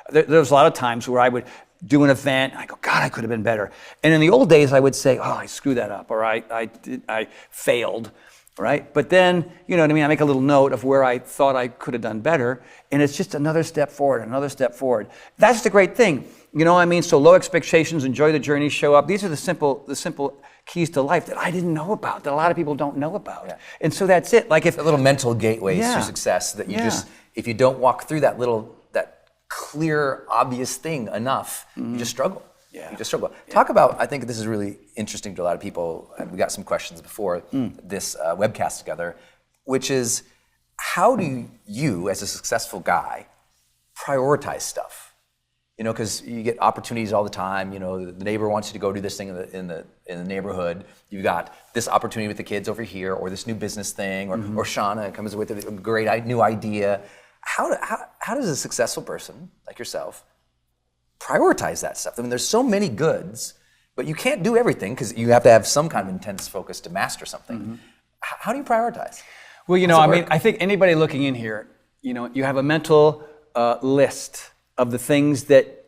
there's a lot of times where I would do an event, and I go, God, I could have been better. And in the old days, I would say, oh, I screwed that up, or I failed, right? But then, you know what I mean? I make a little note of where I thought I could have done better, and it's just another step forward, another step forward. That's the great thing. You know what I mean? So low expectations, enjoy the journey, show up. These are the simple keys to life that I didn't know about, that a lot of people don't know about. Yeah. And so that's it. Like if the little mental gateways to success that you just, if you don't walk through that clear, obvious thing enough, you just struggle. Yeah. You just struggle. Yeah. Talk about, I think this is really interesting to a lot of people, and we got some questions before this webcast together, which is, how do you, as a successful guy, prioritize stuff? Because you get opportunities all the time. The neighbor wants you to go do this thing in the neighborhood. You've got this opportunity with the kids over here, or this new business thing, or Shauna comes with a great new idea. How does a successful person like yourself prioritize that stuff? I mean, there's so many goods, but you can't do everything because you have to have some kind of intense focus to master something. How do you prioritize? Well, I think anybody looking in here, you have a mental list of the things that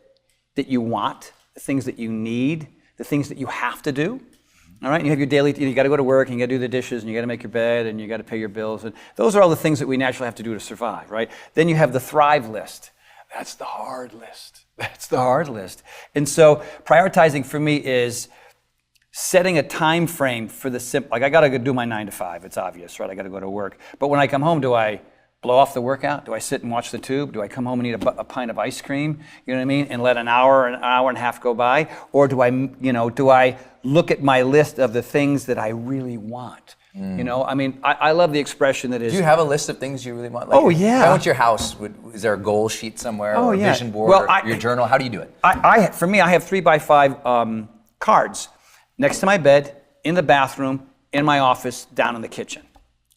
you want, the things that you need, the things that you have to do. All right, and you have your daily, you got to go to work, and you got to do the dishes, and you got to make your bed, and you got to pay your bills, and those are all the things that we naturally have to do to survive, right? Then you have the thrive list. That's the hard list. That's the hard list. And so prioritizing for me is setting a time frame for the simple, like I got to go do my 9 to 5, it's obvious, right? I got to go to work. But when I come home, do I blow off the workout? Do I sit and watch the tube? Do I come home and eat a pint of ice cream? You know what I mean? And let an hour and a half go by? Or do I look at my list of the things that I really want? I love the expression that is. Do you have a list of things you really want? Yeah. If I went to your house, is there a goal sheet somewhere, or a vision board, or your journal? How do you do it? For me, I have 3x5 cards next to my bed, in the bathroom, in my office, down in the kitchen.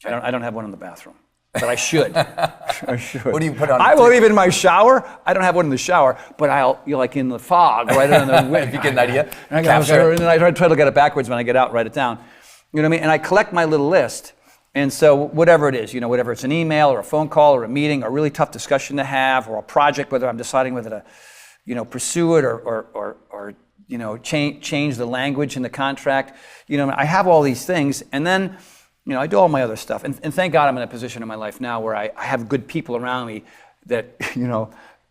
Okay. I don't have one in the bathroom. But I should. I should. What do you put on? I will leave in my shower. I don't have one in the shower, but like in the fog, right in the wind. If you get an idea, and I try to look at it backwards when I get out, write it down. You know what I mean? And I collect my little list. And so whatever it is, whatever it's an email or a phone call or a meeting or a really tough discussion to have, or a project, whether I'm deciding whether to, pursue it or change the language in the contract. I have all these things, and then I do all my other stuff. And thank God I'm in a position in my life now where I have good people around me that,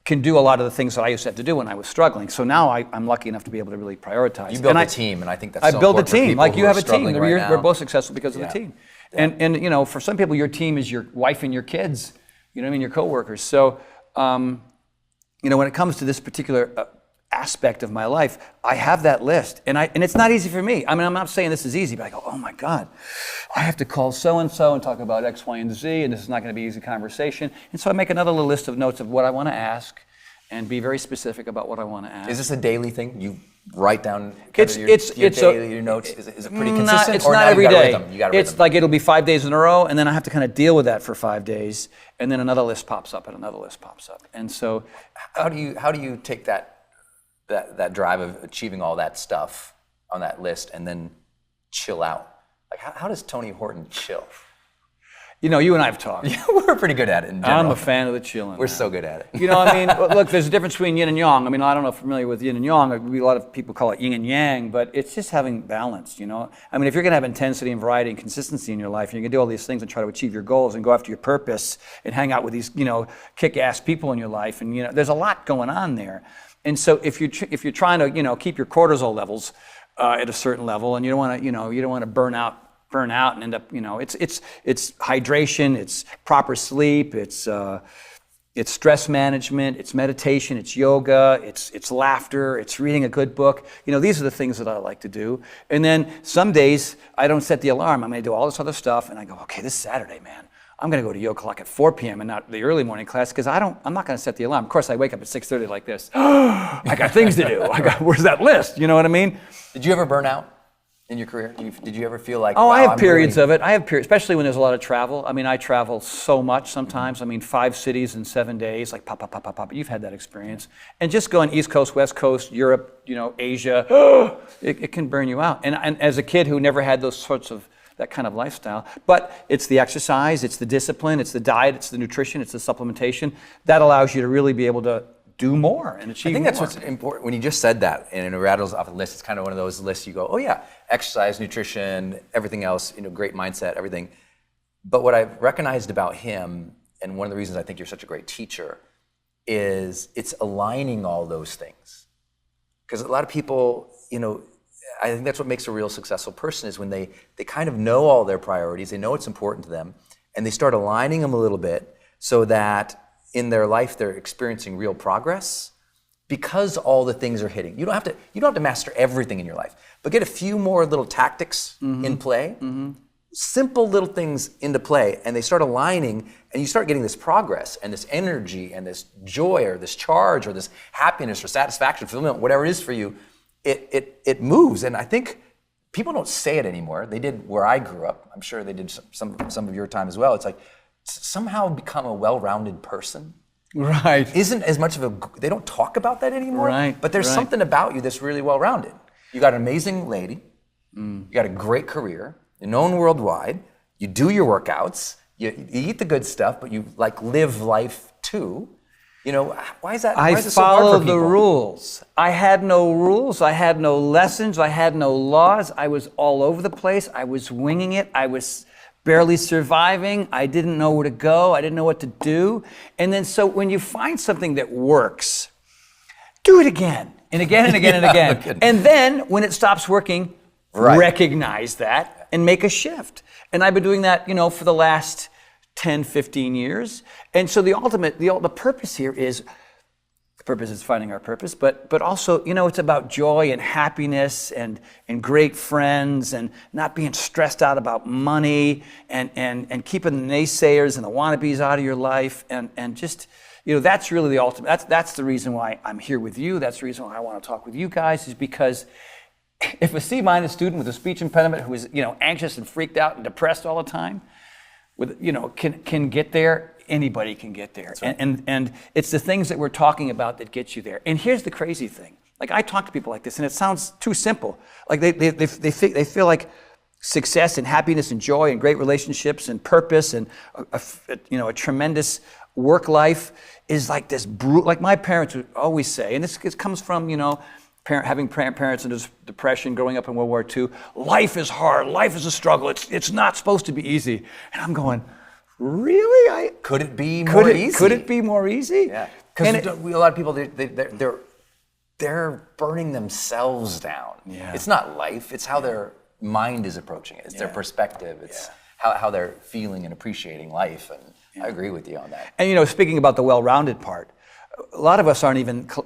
can do a lot of the things that I used to have to do when I was struggling. So now I'm lucky enough to be able to really prioritize. You build a team, and I think that's so important. I build a team, for like you have a team. Right we're both successful because of the team. Yeah. And for some people, your team is your wife and your kids. You know what I mean? Your coworkers. So, when it comes to this particular aspect of my life, I have that list, and it's not easy for me. I mean, I'm not saying this is easy, but I go, oh my God, I have to call so-and-so and talk about X, Y, and Z, and this is not going to be an easy conversation. And so I make another little list of notes of what I want to ask and be very specific about what I want to ask. Is this a daily thing? You write down your notes? Is it pretty consistent? It's not every day. It's like it'll be 5 days in a row, and then I have to kind of deal with that for 5 days, and then another list pops up, and another list pops up. And so, how do you take that drive of achieving all that stuff on that list and then chill out? Like, how does Tony Horton chill? You and I have talked. We're pretty good at it in general. I'm a fan of the chilling. We're so good at it. Look, there's a difference between yin and yang. I mean, I don't know if you're familiar with yin and yang. A lot of people call it yin and yang, but it's just having balance, I mean, if you're going to have intensity and variety and consistency in your life, and you're going to do all these things and try to achieve your goals and go after your purpose and hang out with these, kick-ass people in your life, and, there's a lot going on there. And so if you're trying to, keep your cortisol levels at a certain level, and you don't want to burn out and end up, it's hydration, it's proper sleep, it's stress management, it's meditation, it's yoga, it's laughter, it's reading a good book. These are the things that I like to do. And then some days I don't set the alarm. I'm going to do all this other stuff, and I go, okay, this Saturday, man, I'm going to go to yoga clock at 4 p.m. and not the early morning class because I'm not going to set the alarm. Of course, I wake up at 6:30 like this. I got things to do. Where's that list? You know what I mean? Did you ever burn out in your career? Did you ever feel like, I have periods of it. I have periods, especially when there's a lot of travel. I mean, I travel so much sometimes. I mean, 5 cities in 7 days, like pop. You've had that experience. And just going East Coast, West Coast, Europe, Asia, it can burn you out. And as a kid who never had that kind of lifestyle, but it's the exercise, it's the discipline, it's the diet, it's the nutrition, it's the supplementation that allows you to really be able to do more and achieve more. I think that's what's important. When you just said that and it rattles off a list, it's kind of one of those lists you go, oh yeah, exercise, nutrition, everything else, great mindset, everything. But what I've recognized about him, and one of the reasons I think you're such a great teacher, is it's aligning all those things. Because a lot of people, I think that's what makes a real successful person is when they kind of know all their priorities, they know it's important to them, and they start aligning them a little bit so that in their life they're experiencing real progress because all the things are hitting. You don't have to master everything in your life, but get a few more little tactics in play, simple little things into play, and they start aligning, and you start getting this progress and this energy and this joy or this charge or this happiness or satisfaction, fulfillment, whatever it is for you. It moves, and I think people don't say it anymore. They did where I grew up. I'm sure they did some of your time as well. It's like somehow become a well-rounded person. Right. Isn't as much of they don't talk about that anymore. Right. But there's something about you that's really well-rounded. You got an amazing lady. You got a great career. You're known worldwide. You do your workouts. You eat the good stuff, but you live life too. Why is that? Why is it so hard for followed people? the rules. I had no rules. I had no lessons. I had no laws. I was all over the place. I was winging it. I was barely surviving. I didn't know where to go. I didn't know what to do. And then so when you find something that works, do it again and again and again and again. And then when it stops working, recognize that and make a shift. And I've been doing that, for the last 10, 15 years. And so the purpose here is, the purpose is finding our purpose, but also, it's about joy and happiness and great friends and not being stressed out about money and keeping the naysayers and the wannabes out of your life and just, that's really the ultimate, that's the reason why I'm here with you. That's the reason why I want to talk with you guys is because if a C- student with a speech impediment who is, anxious and freaked out and depressed all the time, can get there, anybody can get there. Right. And it's the things that we're talking about that get you there. And here's the crazy thing. I talk to people like this, and it sounds too simple. They feel like success and happiness and joy and great relationships and purpose and a tremendous work life is like this brutal. Like my parents would always say, and this comes from having parents in depression, growing up in World War II, life is hard, life is a struggle, it's not supposed to be easy. And I'm going, really? Could it be more easy? Could it be more easy? Yeah, because a lot of people, they're burning themselves down. Yeah. It's not life, it's how their mind is approaching it. It's their perspective, it's how they're feeling and appreciating life. And I agree with you on that. And speaking about the well-rounded part, a lot of us aren't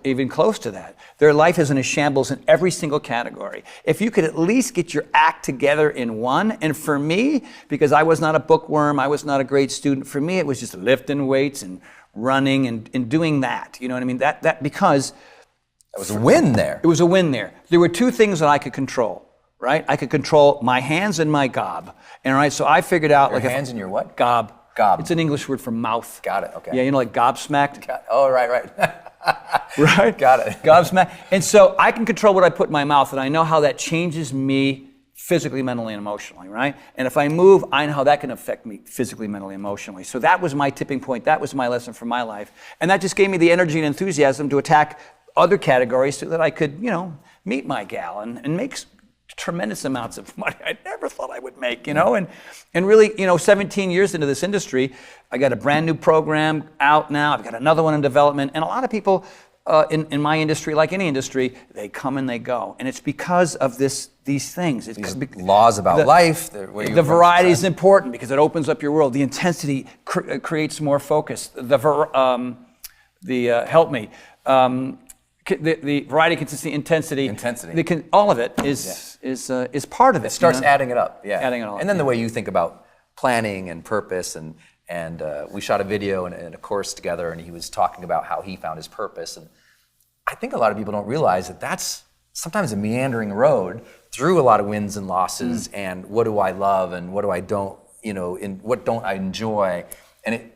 even close to that. Their life is in a shambles in every single category. If you could at least get your act together in one, and for me, because I was not a bookworm, I was not a great student, for me it was just lifting weights and running and doing that. You know what I mean? That because that was a win there. It was a win there. There were two things that I could control, right? I could control my hands and my gob. And right, so I figured out your hands and your what? Gob. Gob. It's an English word for mouth. Got it, okay. Yeah, like gobsmacked. Oh, right. Right? Got it. Gobsmacked. And so I can control what I put in my mouth, and I know how that changes me physically, mentally, and emotionally, right? And if I move, I know how that can affect me physically, mentally, emotionally. So that was my tipping point. That was my lesson for my life. And that just gave me the energy and enthusiasm to attack other categories so that I could, meet my gal and make tremendous amounts of money I never thought I would make, and really, 17 years into this industry, I got a brand new program out now. I've got another one in development, and a lot of people in my industry, like any industry, they come and they go, and it's because of these things. These laws about life. The variety is important because it opens up your world. The intensity creates more focus. Help me. The variety, consistency, intensity. All of it is part of it. It starts adding it up. Yeah. Adding it all up. And then the way you think about planning and purpose, and we shot a video and a course together, and he was talking about how he found his purpose. And I think a lot of people don't realize that that's sometimes a meandering road through a lot of wins and losses. And what do I love and what do I don't, and what don't I enjoy? And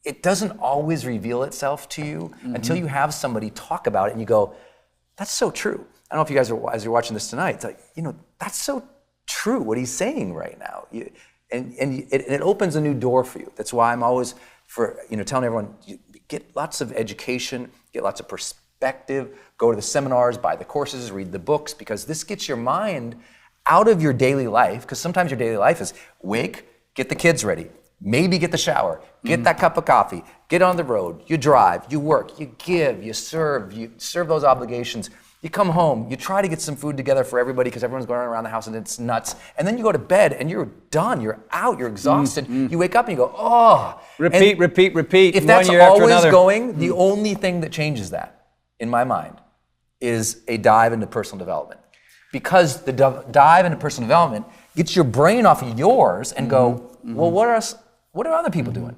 it doesn't always reveal itself to you until you have somebody talk about it and you go, that's so true. I don't know if you guys as you're watching this tonight, it's like, that's so true what he's saying right now. And it opens a new door for you. That's why I'm always telling everyone, get lots of education, get lots of perspective, go to the seminars, buy the courses, read the books, because this gets your mind out of your daily life, because sometimes your daily life is wake, get the kids ready, maybe get the shower, get that cup of coffee, get on the road, you drive, you work, you give, you serve those obligations. You come home, you try to get some food together for everybody because everyone's going around the house and it's nuts. And then you go to bed and you're done, you're out, you're exhausted. You wake up and you go, oh. Repeat. If that's always going, the only thing that changes that, in my mind, is a dive into personal development. Because the dive into personal development gets your brain off of yours and go, well, what are other people doing?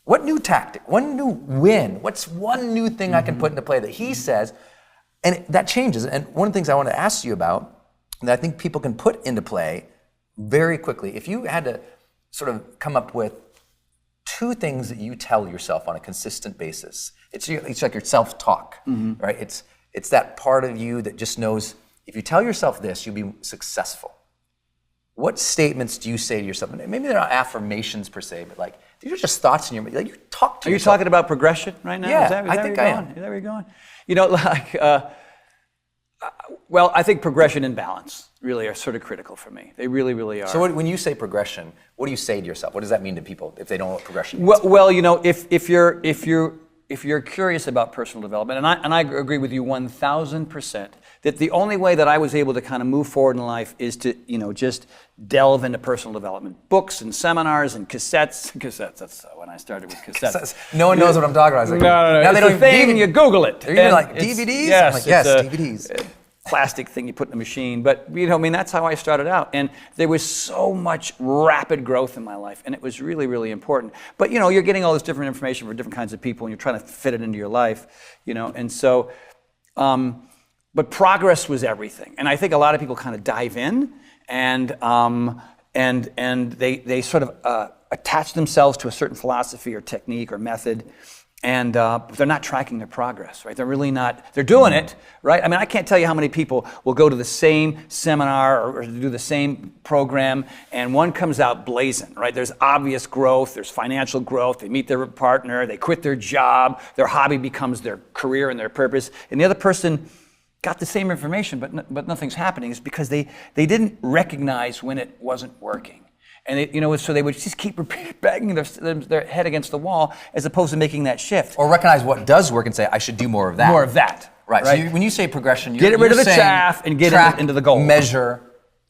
What new tactic, one new win, what's one new thing I can put into play that he says, and that changes. And one of the things I want to ask you about that I think people can put into play very quickly, if you had to sort of come up with two things that you tell yourself on a consistent basis, it's like your self-talk, right? It's that part of you that just knows if you tell yourself this, you'll be successful. What statements do you say to yourself? Maybe they're not affirmations per se, but like these are just thoughts in your mind. Like you talk to yourself. Are you talking about progression right now? Yeah, I think I am. Is that where you're going? Well, I think progression and balance really are sort of critical for me. They really, really are. So when you say progression, what do you say to yourself? What does that mean to people if they don't know what progression means? Well, if you're curious about personal development, and I agree with you 1,000%, that the only way that I was able to kind of move forward in life is to, just delve into personal development. Books and seminars and cassettes. That's when I started with cassettes. No one knows what I'm talking about. Like, no. Now it's they don't thing, you Google it. They're even like, DVDs? Yes, I'm like, yes, DVDs. Plastic thing you put in the machine. But, that's how I started out. And there was so much rapid growth in my life, and it was really, really important. But, you're getting all this different information from different kinds of people, and you're trying to fit it into your life, and so, but progress was everything. And I think a lot of people kind of dive in, and they sort of attach themselves to a certain philosophy or technique or method, and they're not tracking their progress, right? They're really not, they're doing it, right? I mean, I can't tell you how many people will go to the same seminar or do the same program, and one comes out blazing, right? There's obvious growth, there's financial growth, they meet their partner, they quit their job, their hobby becomes their career and their purpose, and the other person got the same information, but nothing's happening. It's because they didn't recognize when it wasn't working. And so they would just keep banging their head against the wall as opposed to making that shift. Or recognize what does work and say, I should do more of that. More of that. Right. So when you say progression, get rid of the chaff and get into the goal. Measure.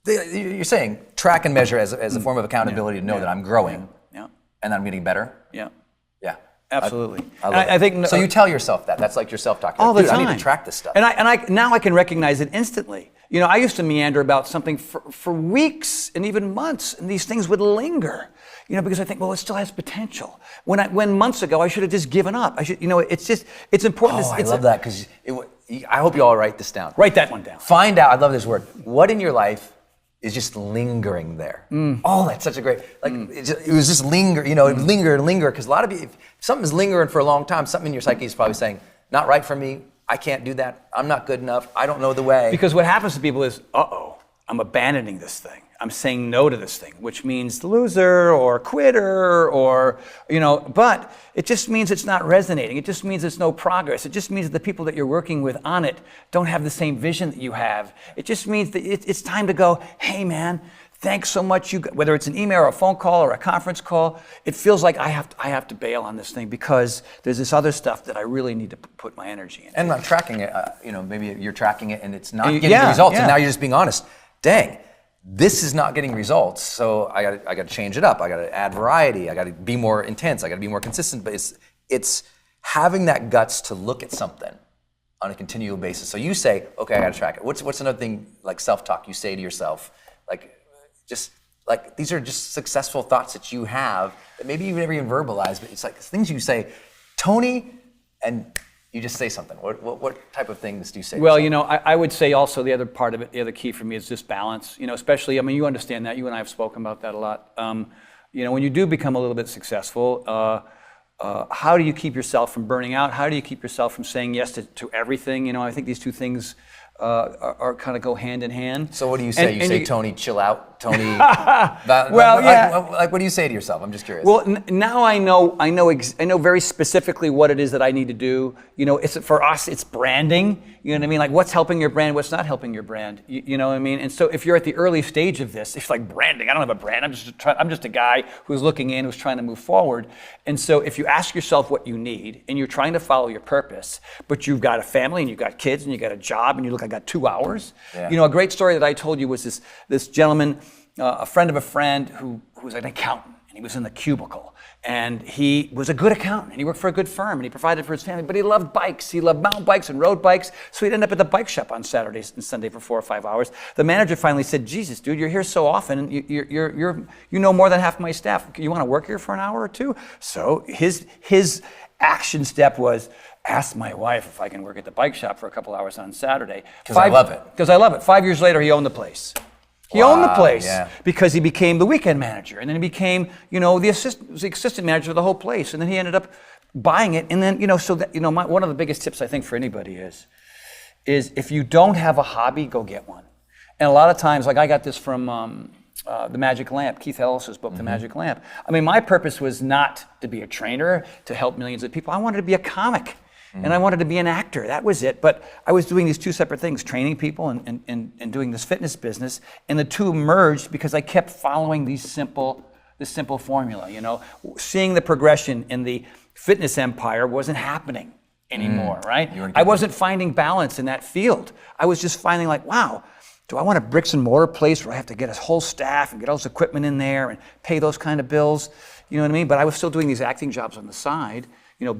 You're saying track and measure as a form of accountability to know that I'm growing. Yeah. And I'm getting better? Yeah. Yeah. Absolutely. I think so. You tell yourself that. That's like your self-talk. All the Dude, time. I need to track this stuff. And now I can recognize it instantly. You know, I used to meander about something for weeks and even months, and these things would linger. You know, because I think, well, it still has potential. When months ago I should have just given up. It's important. Oh, I love that, because I hope you all write this down. Write that one down. Find out. I love this word. What in your life is just lingering there? Oh, that's such a great. It was just linger. You know, it linger and linger, because a lot of you, if something's lingering for a long time, something in your psyche is probably saying, "Not right for me. I can't do that. I'm not good enough. I don't know the way." Because what happens to people is, I'm abandoning this thing. I'm saying no to this thing, which means loser or quitter or, but it just means it's not resonating. It just means there's no progress. It just means that the people that you're working with on it don't have the same vision that you have. It just means that it's time to go, hey man, thanks so much. Whether it's an email or a phone call or a conference call, it feels like I have to bail on this thing because there's this other stuff that I really need to put my energy in. And I'm tracking it. Maybe you're tracking it and it's not getting the results. And now you're just being honest. Dang. This is not getting results, so I got to change it up. I got to add variety. I got to be more intense. I got to be more consistent. But it's having that guts to look at something on a continual basis. So you say, okay, I got to track it. What's another thing like self-talk you say to yourself? These are just successful thoughts that you have that maybe you've never even verbalized, but it's like things you say, Tony, and you just say something. What type of things do you say? Well, I would say also the other part of it, the other key for me is just balance. Especially, you understand that. You and I have spoken about that a lot. When you do become a little bit successful, how do you keep yourself from burning out? How do you keep yourself from saying yes to everything? I think these two things are kind of go hand in hand. So what do you say? You say, Tony, chill out. Tony. What do you say to yourself? I'm just curious. Well, now I know very specifically what it is that I need to do. It's for us, it's branding. You know what I mean? Like what's helping your brand, what's not helping your brand. You know what I mean? And so if you're at the early stage of this, it's like branding. I don't have a brand. I'm just a guy who's looking in, who's trying to move forward. And so if you ask yourself what you need and you're trying to follow your purpose, but you've got a family and you've got kids and you've got a job and you look, I got 2 hours. Yeah. A great story that I told you was this gentleman, a friend of a friend who was an accountant, and he was in the cubicle, and he was a good accountant, and he worked for a good firm, and he provided for his family, but he loved bikes. He loved mountain bikes and road bikes, so he'd end up at the bike shop on Saturdays and Sunday for 4 or 5 hours. The manager finally said, Jesus, dude, you're here so often, and you know more than half my staff. You want to work here for an hour or two? So his action step was, ask my wife if I can work at the bike shop for a couple hours on Saturday. Because I love it. Because I love it. 5 years later, he owned the place. He owned the place because he became the weekend manager, and then he became, the assistant manager of the whole place, and then he ended up buying it, and then, one of the biggest tips I think for anybody is if you don't have a hobby, go get one. And a lot of times, like I got this from The Magic Lamp, Keith Ellis's book, The Magic Lamp. My purpose was not to be a trainer, to help millions of people. I wanted to be a comic. And I wanted to be an actor. That was it. But I was doing these two separate things, training people and doing this fitness business. And the two merged because I kept following this simple formula. Seeing the progression in the fitness empire wasn't happening anymore, right? I wasn't finding balance in that field. I was just finding like, wow, do I want a bricks and mortar place where I have to get a whole staff and get all this equipment in there and pay those kind of bills? You know what I mean? But I was still doing these acting jobs on the side.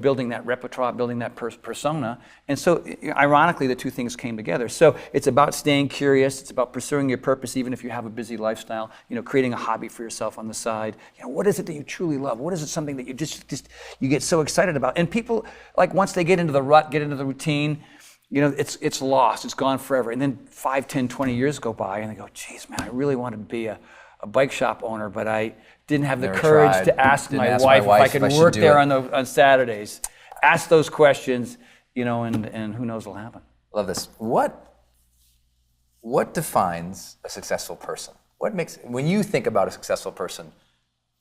Building that repertoire, building that persona. And so, ironically, the two things came together. So it's about staying curious. It's about pursuing your purpose, even if you have a busy lifestyle. Creating a hobby for yourself on the side. What is it that you truly love? What is it something that you just you get so excited about? And people, like once they get into the rut, get into the routine, it's lost. It's gone forever. And then 5, 10, 20 years go by, and they go, geez, man, I really wanted to be a bike shop owner, but I didn't have the courage to ask my wife if I could work there on Saturdays. Ask those questions, and who knows what'll happen. Love this. What defines a successful person? When you think about a successful person,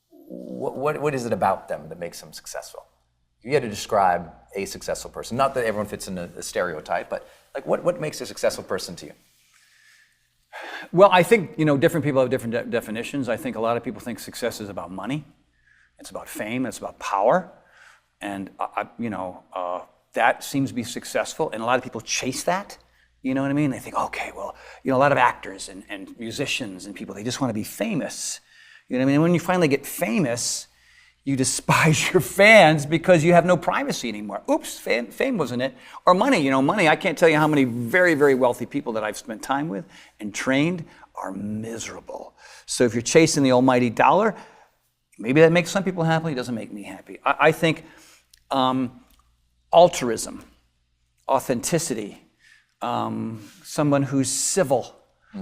what is it about them that makes them successful? If you had to describe a successful person, not that everyone fits in a stereotype, but like what makes a successful person to you? Well, I think, different people have different definitions. I think a lot of people think success is about money. It's about fame. It's about power. And, that seems to be successful. And a lot of people chase that. You know what I mean? They think, okay, well, a lot of actors and musicians and people, they just want to be famous. You know what I mean? And when you finally get famous, You despise your fans because you have no privacy anymore. Oops, fame wasn't it. Or money, money. I can't tell you how many very, very wealthy people that I've spent time with and trained are miserable. So if you're chasing the almighty dollar, maybe that makes some people happy, it doesn't make me happy. I think altruism, authenticity, someone who's civil,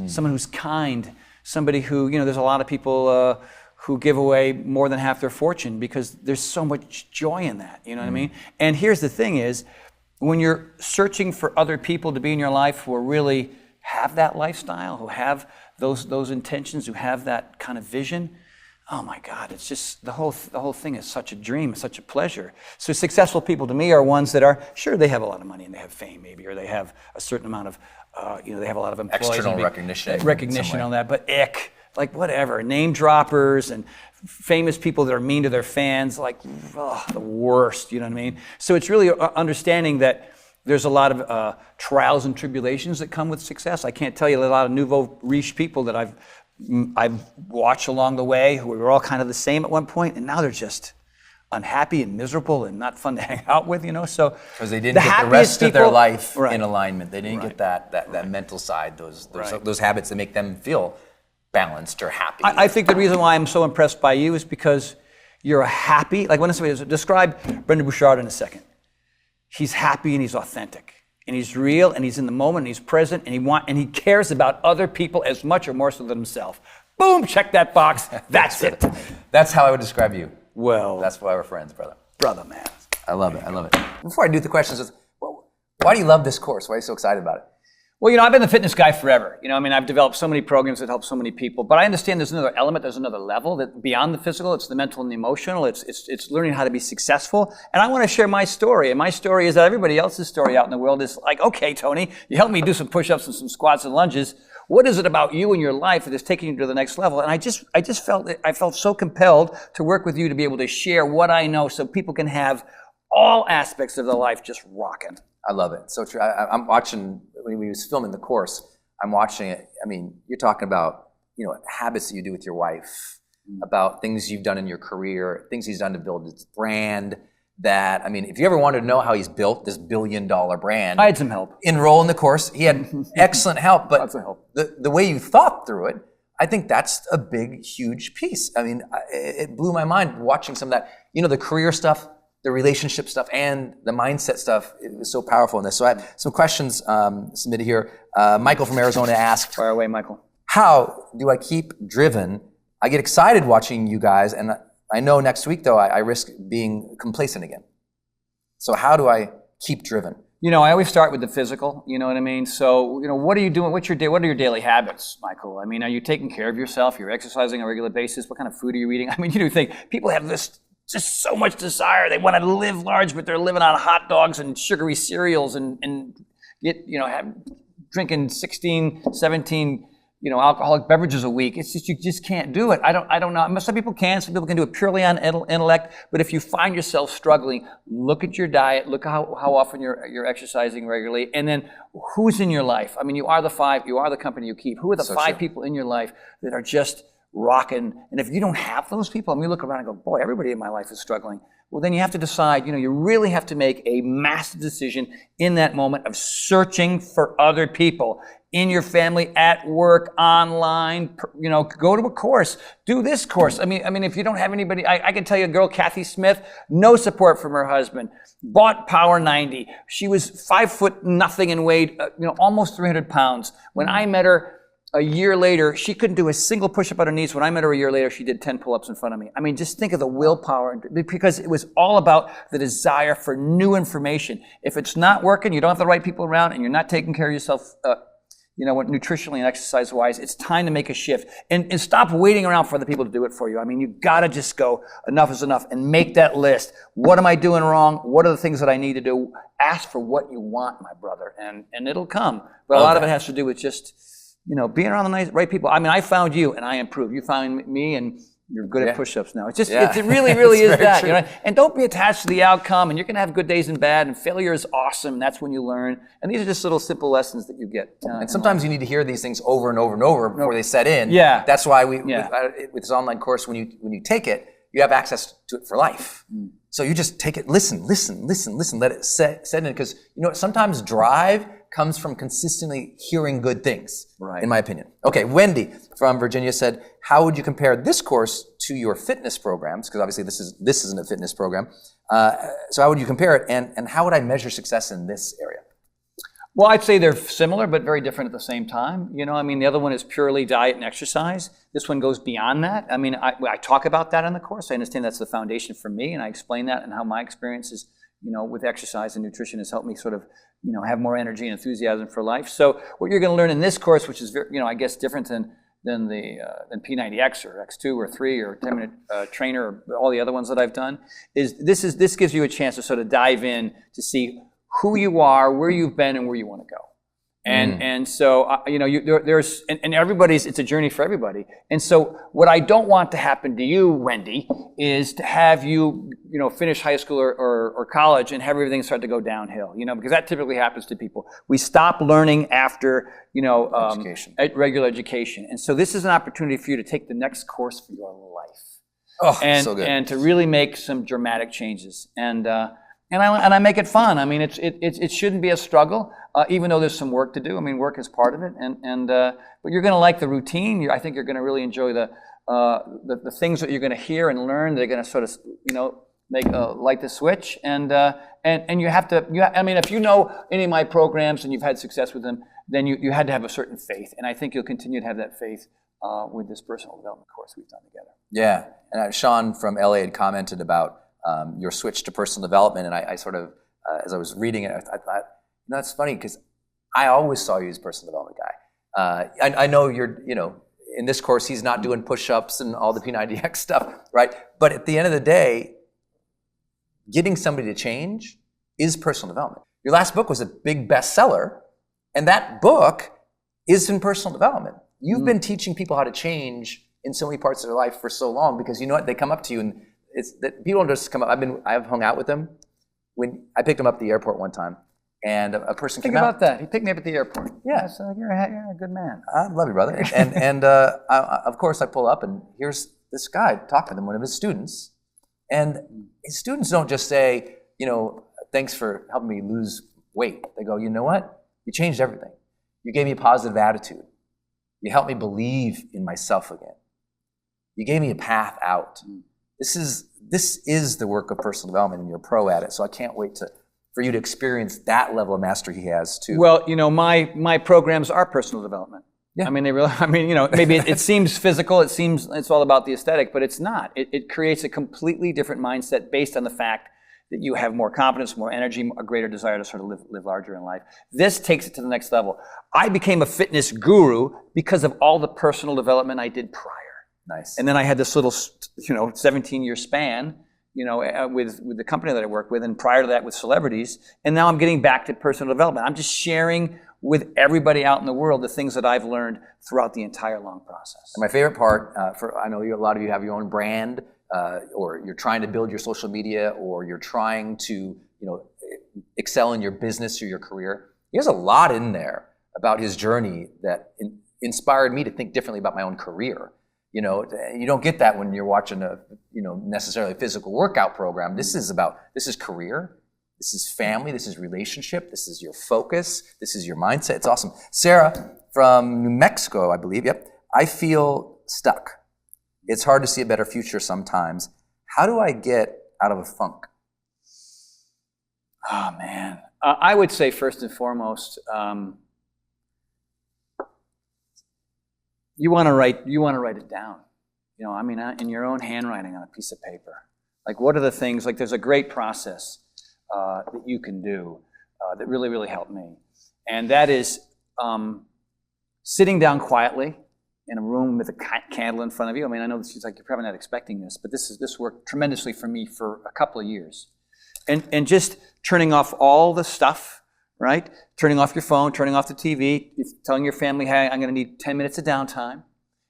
someone who's kind, somebody who, there's a lot of people who give away more than half their fortune because there's so much joy in that, you know what I mean? And here's the thing is, when you're searching for other people to be in your life who really have that lifestyle, who have those intentions, who have that kind of vision, oh my God, it's just, the whole thing is such a dream, such a pleasure. So successful people to me are ones that are, sure, they have a lot of money and they have fame maybe, or they have a certain amount of, they have a lot of employees. External recognition. Recognition on that, but like whatever, name droppers and famous people that are mean to their fans, like the worst, you know what I mean? So it's really understanding that there's a lot of trials and tribulations that come with success. I can't tell you a lot of nouveau riche people that I've watched along the way who were all kind of the same at one point, and now they're just unhappy and miserable and not fun to hang out with, So because they didn't get the rest of their life right. in alignment, they didn't get that mental side, those habits that make them feel balanced or happy. I think the reason why I'm so impressed by you is because you're a happy, like when somebody says, describe Brendon Burchard in a second. He's happy and he's authentic and he's real and he's in the moment and he's present and he cares about other people as much or more so than himself. Boom, check that box. That's it. That's how I would describe you. Well, that's why we're friends, brother. Brother, man. I love it. Before I do the questions, why do you love this course? Why are you so excited about it? Well, I've been the fitness guy forever. I've developed so many programs that help so many people. But I understand there's another element, there's another level that beyond the physical, it's the mental and the emotional. It's learning how to be successful. And I want to share my story. And my story is that everybody else's story out in the world is like, okay, Tony, you helped me do some push-ups and some squats and lunges. What is it about you and your life that is taking you to the next level? And I just felt so compelled to work with you to be able to share what I know so people can have all aspects of their life just rocking. I love it. So true. I'm watching, when we was filming the course, I'm watching it. I mean, you're talking about, habits that you do with your wife, about things you've done in your career, things he's done to build his brand. That, if you ever wanted to know how he's built this $1 billion brand. I had some help. Enroll in the course. He had excellent help, but the way you thought through it, I think that's a big, huge piece. It blew my mind watching some of that, the career stuff, the relationship stuff, and the mindset stuff. It was so powerful in this. So I have some questions submitted here. Michael from Arizona asked, fire away, Michael. How do I keep driven? I get excited watching you guys, and I know next week, though, I risk being complacent again. So how do I keep driven? I always start with the physical, you know what I mean? So, what are you doing? What are your daily habits, Michael? Are you taking care of yourself? You're exercising on a regular basis? What kind of food are you eating? You think people have this just so much desire. They want to live large, but they're living on hot dogs and sugary cereals and drinking 16, 17, alcoholic beverages a week. It's just, you just can't do it. I don't know. Some people can. Some people can do it purely on intellect. But if you find yourself struggling, look at your diet. Look how often you're exercising regularly. And then who's in your life? You are the five. You are the company you keep. Who are the five people in your life that are just rocking? And if you don't have those people, you look around and go, boy, everybody in my life is struggling. Well, then you have to decide, you really have to make a massive decision in that moment of searching for other people in your family, at work, online, go to a course, do this course. If you don't have anybody, I can tell you a girl, Kathy Smith, no support from her husband, bought Power 90. She was 5 foot nothing and weighed, almost 300 pounds. When I met her a year later, she couldn't do a single push-up on her knees. When I met her a year later, she did 10 pull-ups in front of me. Just think of the willpower, because it was all about the desire for new information. If it's not working, you don't have the right people around, and you're not taking care of yourself, nutritionally and exercise-wise, it's time to make a shift. And stop waiting around for the people to do it for you. You gotta just go, enough is enough, and make that list. What am I doing wrong? What are the things that I need to do? Ask for what you want, my brother, and it'll come. But a lot of it has to do with just, being around the right people. I found you and I improved. You found me and you're good at push-ups now. It's just, it really, really is that. And don't be attached to the outcome, and you're going to have good days and bad, and failure is awesome. That's when you learn. And these are just little simple lessons that you get. And sometimes you need to hear these things over and over and over before they set in. Yeah. That's why with this online course, when you take it, you have access to it for life. So you just take it, listen, let it set in, because you know what, sometimes drive comes from consistently hearing good things, in my opinion. Okay, Wendy from Virginia said, how would you compare this course to your fitness programs? Because obviously this isn't a fitness program. So how would you compare it, and how would I measure success in this area? Well, I'd say they're similar, but very different at the same time. You know, I mean, the other one is purely diet and exercise. This one goes beyond that. I mean, I talk about that in the course. I understand that's the foundation for me, and I explain that and how my experiences, you know, with exercise and nutrition has helped me sort of, you know, have more energy and enthusiasm for life. So what you're going to learn in this course, which is, you know, I guess different than P90X or X2 or 3 or 10-minute trainer or all the other ones that I've done, is this gives you a chance to sort of dive in to see who you are, where you've been, and where you want to go. And so, you know, there's everybody's, it's a journey for everybody. And so what I don't want to happen to you, Wendy, is to have you, you know, finish high school or college and have everything start to go downhill, you know, because that typically happens to people. We stop learning after, you know, regular education. And so this is an opportunity for you to take the next course for your life. So good. And to really make some dramatic changes. And I make it fun. I mean, it shouldn't be a struggle, even though there's some work to do. I mean, work is part of it, but you're going to like the routine. I think you're going to really enjoy the things that you're going to hear and learn. They're going to sort of, you know, make light the switch. And you have to. I mean, if you know any of my programs and you've had success with them, then you had to have a certain faith, and I think you'll continue to have that faith with this personal development course we've done together. Yeah, and Sean from LA had commented about your switch to personal development, and I sort of, as I was reading it, I thought, you know, that's funny because I always saw you as a personal development guy. I know you're, you know, in this course, he's not doing push-ups and all the P90X stuff, right? But at the end of the day, getting somebody to change is personal development. Your last book was a big bestseller, and that book is in personal development. You've been teaching people how to change in so many parts of their life for so long, because you know what, they come up to you and it's that people don't just come up. I've hung out with them. When I picked them up at the airport one time, and a person came out. Think about that. He picked me up at the airport. Yeah, so you're a good man. I love you, brother. And of course I pull up, and here's this guy talking to them, one of his students, and his students don't just say, you know, thanks for helping me lose weight. They go, you know what? You changed everything. You gave me a positive attitude. You helped me believe in myself again. You gave me a path out. This is the work of personal development, and you're a pro at it. So I can't wait for you to experience that level of mastery he has too. Well, you know, my programs are personal development. Yeah. I mean, you know, maybe it seems physical. It seems it's all about the aesthetic, but it's not. It creates a completely different mindset based on the fact that you have more confidence, more energy, a greater desire to sort of live larger in life. This takes it to the next level. I became a fitness guru because of all the personal development I did prior. Nice. And then I had this little, you know, 17-year span, you know, with the company that I work with, and prior to that with celebrities. And now I'm getting back to personal development. I'm just sharing with everybody out in the world the things that I've learned throughout the entire long process. And my favorite part, I know a lot of you have your own brand, or you're trying to build your social media, or you're trying to, you know, excel in your business or your career. He has a lot in there about his journey that inspired me to think differently about my own career. You know, you don't get that when you're watching a, you know, necessarily physical workout program. This is career, this is family, this is relationship, this is your focus, this is your mindset. It's awesome. Sarah from New Mexico, I believe. Yep. I feel stuck. It's hard to see a better future sometimes. How do I get out of a funk? Oh man, I would say first and foremost, you want to write it down. You know, I mean, in your own handwriting on a piece of paper. Like, what are the things? Like, there's a great process that you can do that really, really helped me, and that is sitting down quietly in a room with a candle in front of you. I mean, I know this is like you're probably not expecting this, but this worked tremendously for me for a couple of years, and just turning off all the stuff. Right? Turning off your phone, turning off the TV, telling your family, hey, I'm going to need 10 minutes of downtime.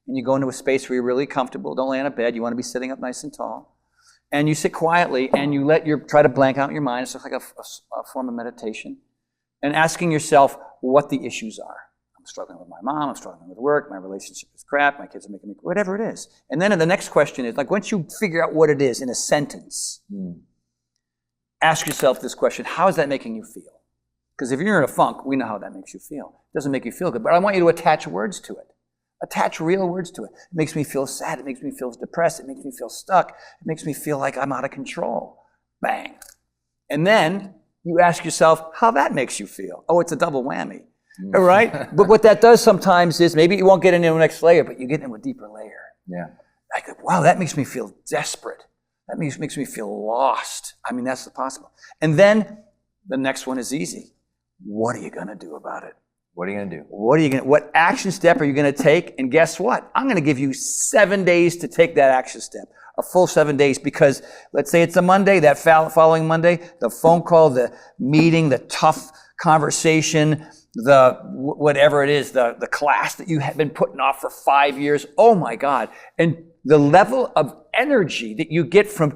And you go into a space where you're really comfortable. Don't lay on a bed. You want to be sitting up nice and tall. And you sit quietly and you try to blank out your mind. It's like a form of meditation. And asking yourself what the issues are. I'm struggling with my mom, I'm struggling with work, my relationship is crap, my kids are making me, whatever it is. And then the next question is, like, once you figure out what it is in a sentence, ask yourself this question: how is that making you feel? Because if you're in a funk, we know how that makes you feel. It doesn't make you feel good, but I want you to attach words to it. Attach real words to it. It makes me feel sad, it makes me feel depressed, it makes me feel stuck, it makes me feel like I'm out of control. Bang. And then you ask yourself how that makes you feel. Oh, it's a double whammy. All right? But what that does sometimes is, maybe you won't get into the next layer, but you get into a deeper layer. Yeah. Like, wow, that makes me feel desperate. That makes me feel lost. I mean, that's possible. And then the next one is easy. What are you going to do about it? What are you going to do? What action step are you going to take? And guess what? I'm going to give you 7 days to take that action step. A full 7 days, because let's say it's a Monday, that following Monday, the phone call, the meeting, the tough conversation, the whatever it is, the class that you have been putting off for 5 years. Oh my God. And the level of energy that you get from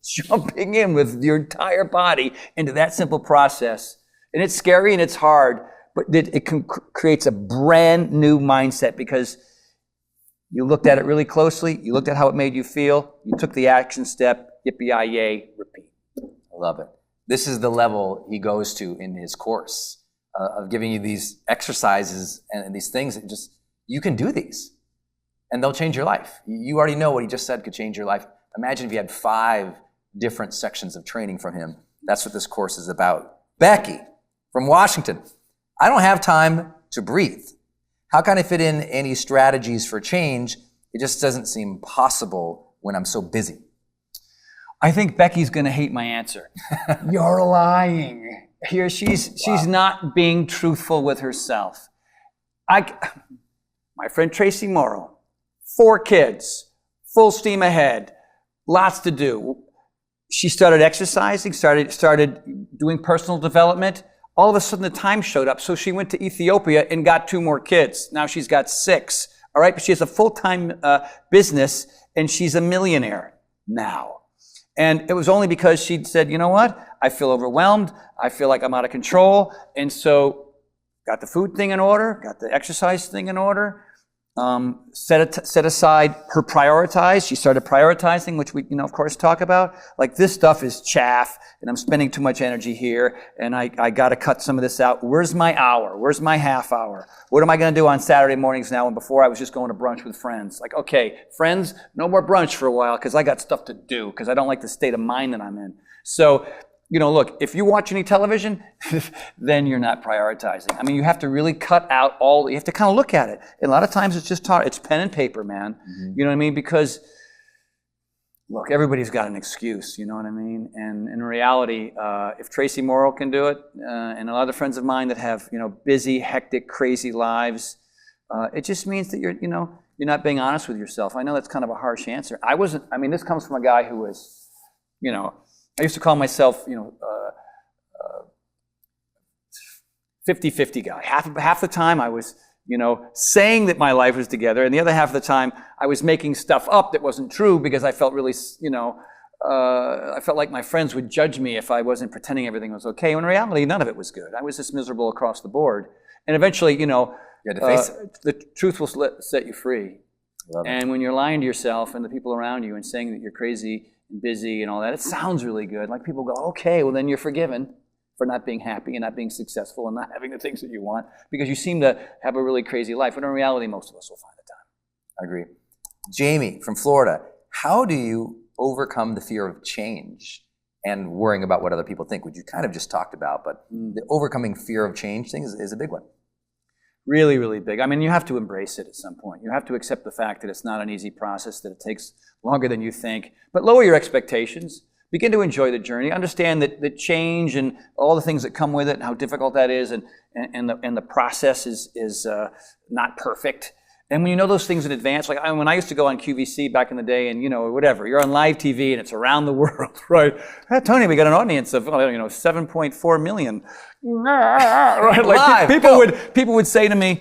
jumping in with your entire body into that simple process. And it's scary and it's hard, but it creates a brand new mindset, because you looked at it really closely, you looked at how it made you feel, you took the action step, yippee-yi-yay, repeat. I love it. This is the level he goes to in his course, of giving you these exercises and these things that you can do these, and they'll change your life. You already know what he just said could change your life. Imagine if you had 5 different sections of training from him. That's what this course is about. Becky from Washington. I don't have time to breathe. How can I fit in any strategies for change? It just doesn't seem possible when I'm so busy. I think Becky's going to hate my answer. You're lying. Here, she's not being truthful with herself. My friend Tracy Morrow, 4 kids, full steam ahead, lots to do. She started exercising, started doing personal development. All of a sudden, the time showed up, so she went to Ethiopia and got 2 more kids. Now she's got 6, all right? But she has a full-time business, and she's a millionaire now. And it was only because she'd said, you know what? I feel overwhelmed. I feel like I'm out of control. And so got the food thing in order, got the exercise thing in order, set aside her prioritize. She started prioritizing, which we, of course, talk about. Like, this stuff is chaff, and I'm spending too much energy here, and I got to cut some of this out. Where's my hour? Where's my half hour? What am I going to do on Saturday mornings now, when before I was just going to brunch with friends? Like, okay, friends, no more brunch for a while, because I got stuff to do, because I don't like the state of mind that I'm in. So, look, if you watch any television, then you're not prioritizing. I mean, you have to really cut out you have to kind of look at it. And a lot of times it's just it's pen and paper, man. Mm-hmm. You know what I mean? Because, look, everybody's got an excuse, you know what I mean? And in reality, if Tracy Morrow can do it, and a lot of friends of mine that have, busy, hectic, crazy lives, it just means that you're not being honest with yourself. I know that's kind of a harsh answer. This comes from a guy who was, I used to call myself, 50-50 guy. Half the time I was, saying that my life was together, and the other half of the time I was making stuff up that wasn't true, because I felt really, I felt like my friends would judge me if I wasn't pretending everything was okay. When in reality, none of it was good. I was just miserable across the board. And eventually, you had to face it. The truth will set you free. And when you're lying to yourself and the people around you and saying that you're crazy and busy and all that, it sounds really good. Like, people go, okay, well, then you're forgiven for not being happy and not being successful and not having the things that you want, because you seem to have a really crazy life. But in reality, most of us will find the time. I agree. Jamie from Florida, how do you overcome the fear of change and worrying about what other people think, which you kind of just talked about, but the overcoming fear of change thing is a big one. Really, really big. I mean, you have to embrace it at some point. You have to accept the fact that it's not an easy process, that it takes longer than you think. But lower your expectations. Begin to enjoy the journey. Understand that change and all the things that come with it, and how difficult that is, and the process is not perfect. And when you know those things in advance, like when I used to go on QVC back in the day, and whatever, you're on live TV and it's around the world, right? Hey, Tony, we got an audience of 7.4 million. Right? Like, live, people would say to me,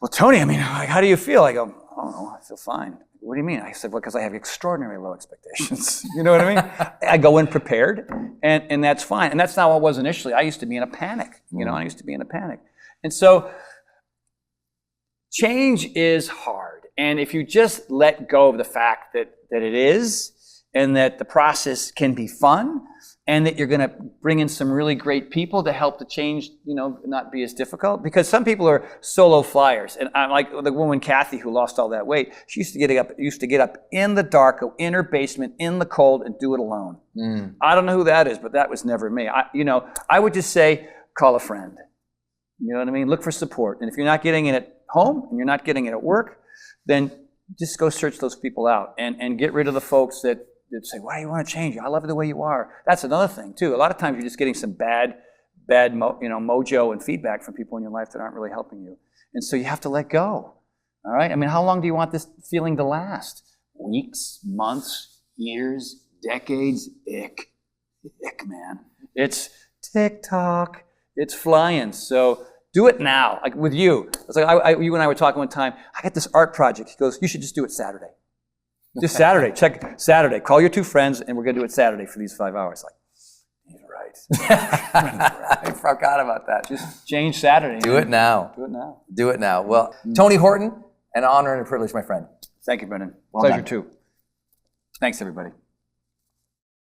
well, Tony, how do you feel? I go, I don't know, I feel fine. What do you mean? I said, well, because I have extraordinarily low expectations. You know what I mean? I go in prepared, and that's fine. And that's not what it was initially. I used to be in a panic. I used to be in a panic. And so change is hard. And if you just let go of the fact that it is, and that the process can be fun, and that you're going to bring in some really great people to help the change, not be as difficult. Because some people are solo flyers, and I'm like the woman Kathy who lost all that weight. She used to get up in the dark, go in her basement, in the cold, and do it alone. I don't know who that is, but that was never me. I would just say, call a friend. You know what I mean? Look for support. And if you're not getting it at home and you're not getting it at work, then just go search those people out and get rid of the folks that say, why do you want to change? I love it the way you are. That's another thing too. A lot of times you're just getting some bad mojo and feedback from people in your life that aren't really helping you. And so you have to let go. All right? I mean, how long do you want this feeling to last? Weeks, months, years, decades? Ick, man. It's TikTok. It's flying. So do it now. Like with you. It's like you and I were talking one time. I got this art project. He goes, you should just do it Saturday. Just Saturday. Check Saturday. Call your two friends, and we're going to do it Saturday for these 5 hours. Like, he's right. I forgot about that. Just change Saturday. Do it now. Do it now. Do it now. Well, Tony Horton, an honor and a privilege, my friend. Thank you, Brendon. Well Pleasure done. too. Thanks, everybody.